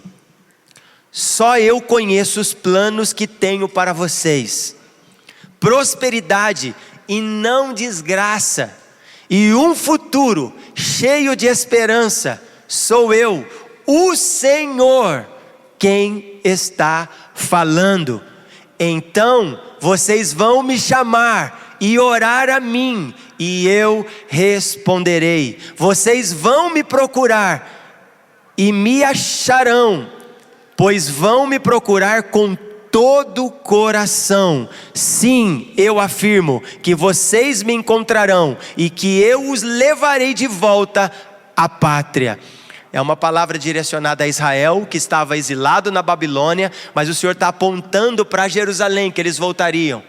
só eu conheço os planos que tenho para vocês, prosperidade e não desgraça, e um futuro cheio de esperança. Sou eu, o Senhor, quem está falando. Então vocês vão me chamar e orar a mim, e eu responderei. Vocês vão me procurar e me acharão, pois vão me procurar com todo o coração. Sim, eu afirmo que vocês me encontrarão e que eu os levarei de volta à pátria. É uma palavra direcionada a Israel, que estava exilado na Babilônia, mas o Senhor está apontando para Jerusalém, que eles voltariam.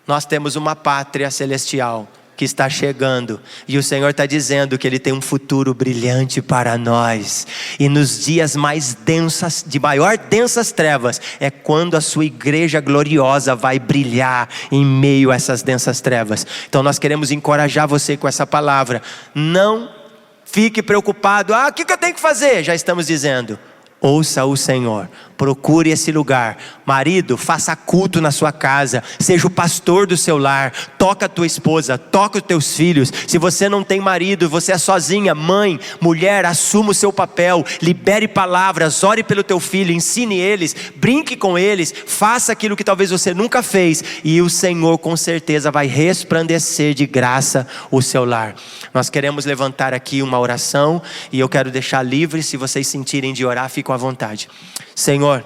Nós temos uma pátria celestial que está chegando, e o Senhor está dizendo que Ele tem um futuro brilhante para nós. E nos dias mais densas, de maior densas trevas, é quando a sua igreja gloriosa vai brilhar em meio a essas densas trevas. Então nós queremos encorajar você com essa palavra. Não fique preocupado, o que eu tenho que fazer? Já estamos dizendo, ouça o Senhor, procure esse lugar. Marido, faça culto na sua casa, seja o pastor do seu lar, toca a tua esposa, toca os teus filhos. Se você não tem marido, você é sozinha, mãe, mulher, assuma o seu papel, libere palavras, ore pelo teu filho, ensine eles, brinque com eles, faça aquilo que talvez você nunca fez, e o Senhor com certeza vai resplandecer de graça o seu lar. Nós queremos levantar aqui uma oração, e eu quero deixar livre, se vocês sentirem de orar, fiquem à vontade. Senhor,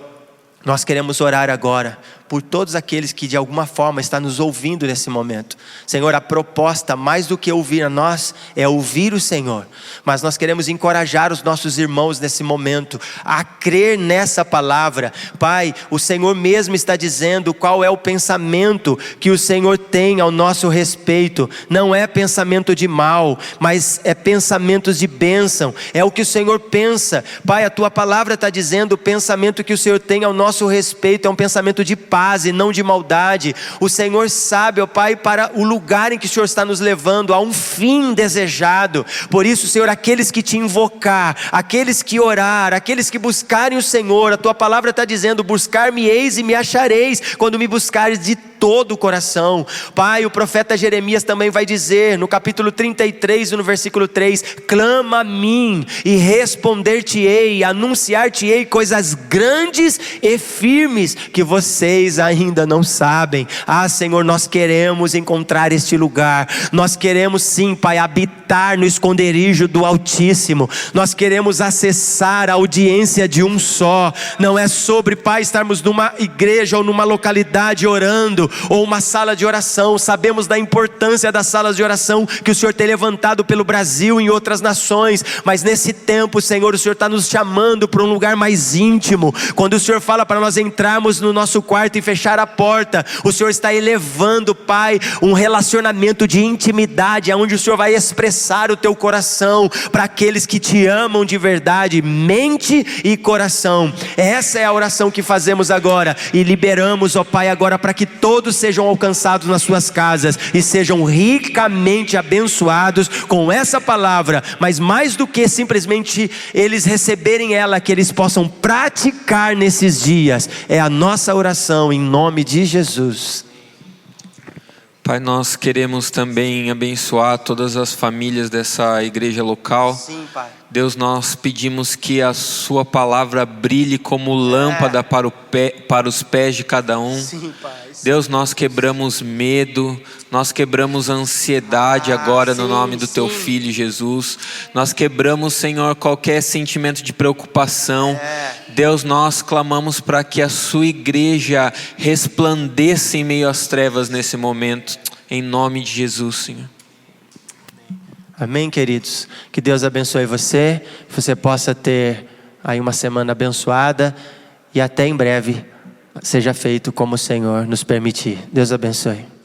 nós queremos orar agora por todos aqueles que de alguma forma estão nos ouvindo nesse momento. Senhor, a proposta, mais do que ouvir a nós, é ouvir o Senhor. Mas nós queremos encorajar os nossos irmãos nesse momento a crer nessa palavra. Pai, o Senhor mesmo está dizendo qual é o pensamento que o Senhor tem ao nosso respeito. Não é pensamento de mal, mas é pensamentos de bênção. É o que o Senhor pensa. Pai, a tua palavra está dizendo o pensamento que o Senhor tem ao nosso respeito é um pensamento de paz e não de maldade. O Senhor sabe, ó Pai, para o lugar em que o Senhor está nos levando, a um fim desejado. Por isso, Senhor, aqueles que te invocar, aqueles que orar, aqueles que buscarem o Senhor, a tua palavra está dizendo, buscar-me-eis e me achareis, quando me buscares de todo o coração. Pai, o profeta Jeremias também vai dizer, no capítulo 33 e no versículo 3, clama a mim e responder-te-ei, anunciar-te-ei coisas grandes e firmes que vocês ainda não sabem. Ah, Senhor, nós queremos encontrar este lugar, nós queremos sim, Pai, habitar no esconderijo do Altíssimo, nós queremos acessar a audiência de um só. Não é sobre, Pai, estarmos numa igreja ou numa localidade orando, ou uma sala de oração. Sabemos da importância das salas de oração que o Senhor tem levantado pelo Brasil e em outras nações, mas nesse tempo, Senhor, o Senhor está nos chamando para um lugar mais íntimo. Quando o Senhor fala para nós entrarmos no nosso quarto e fechar a porta, o Senhor está elevando, Pai, um relacionamento de intimidade, onde o Senhor vai expressar o teu coração para aqueles que te amam de verdade, mente e coração. Essa é a oração que fazemos agora e liberamos, ó Pai, agora para que todos sejam alcançados nas suas casas e sejam ricamente abençoados com essa palavra, mas mais do que simplesmente eles receberem ela, que eles possam praticar nesses dias. É a nossa oração em nome de Jesus. Pai, nós queremos também abençoar todas as famílias dessa igreja local. Sim, Pai. Deus, nós pedimos que a sua palavra brilhe como lâmpada para os pés de cada um. Sim, Pai. Deus, nós quebramos medo, nós quebramos a ansiedade agora no nome do teu Filho Jesus. Nós quebramos, Senhor, qualquer sentimento de preocupação. Deus, nós clamamos para que a sua igreja resplandeça em meio às trevas nesse momento, em nome de Jesus, Senhor. Amém, queridos? Que Deus abençoe você, que você possa ter aí uma semana abençoada e até em breve seja feito como o Senhor nos permitir. Deus abençoe.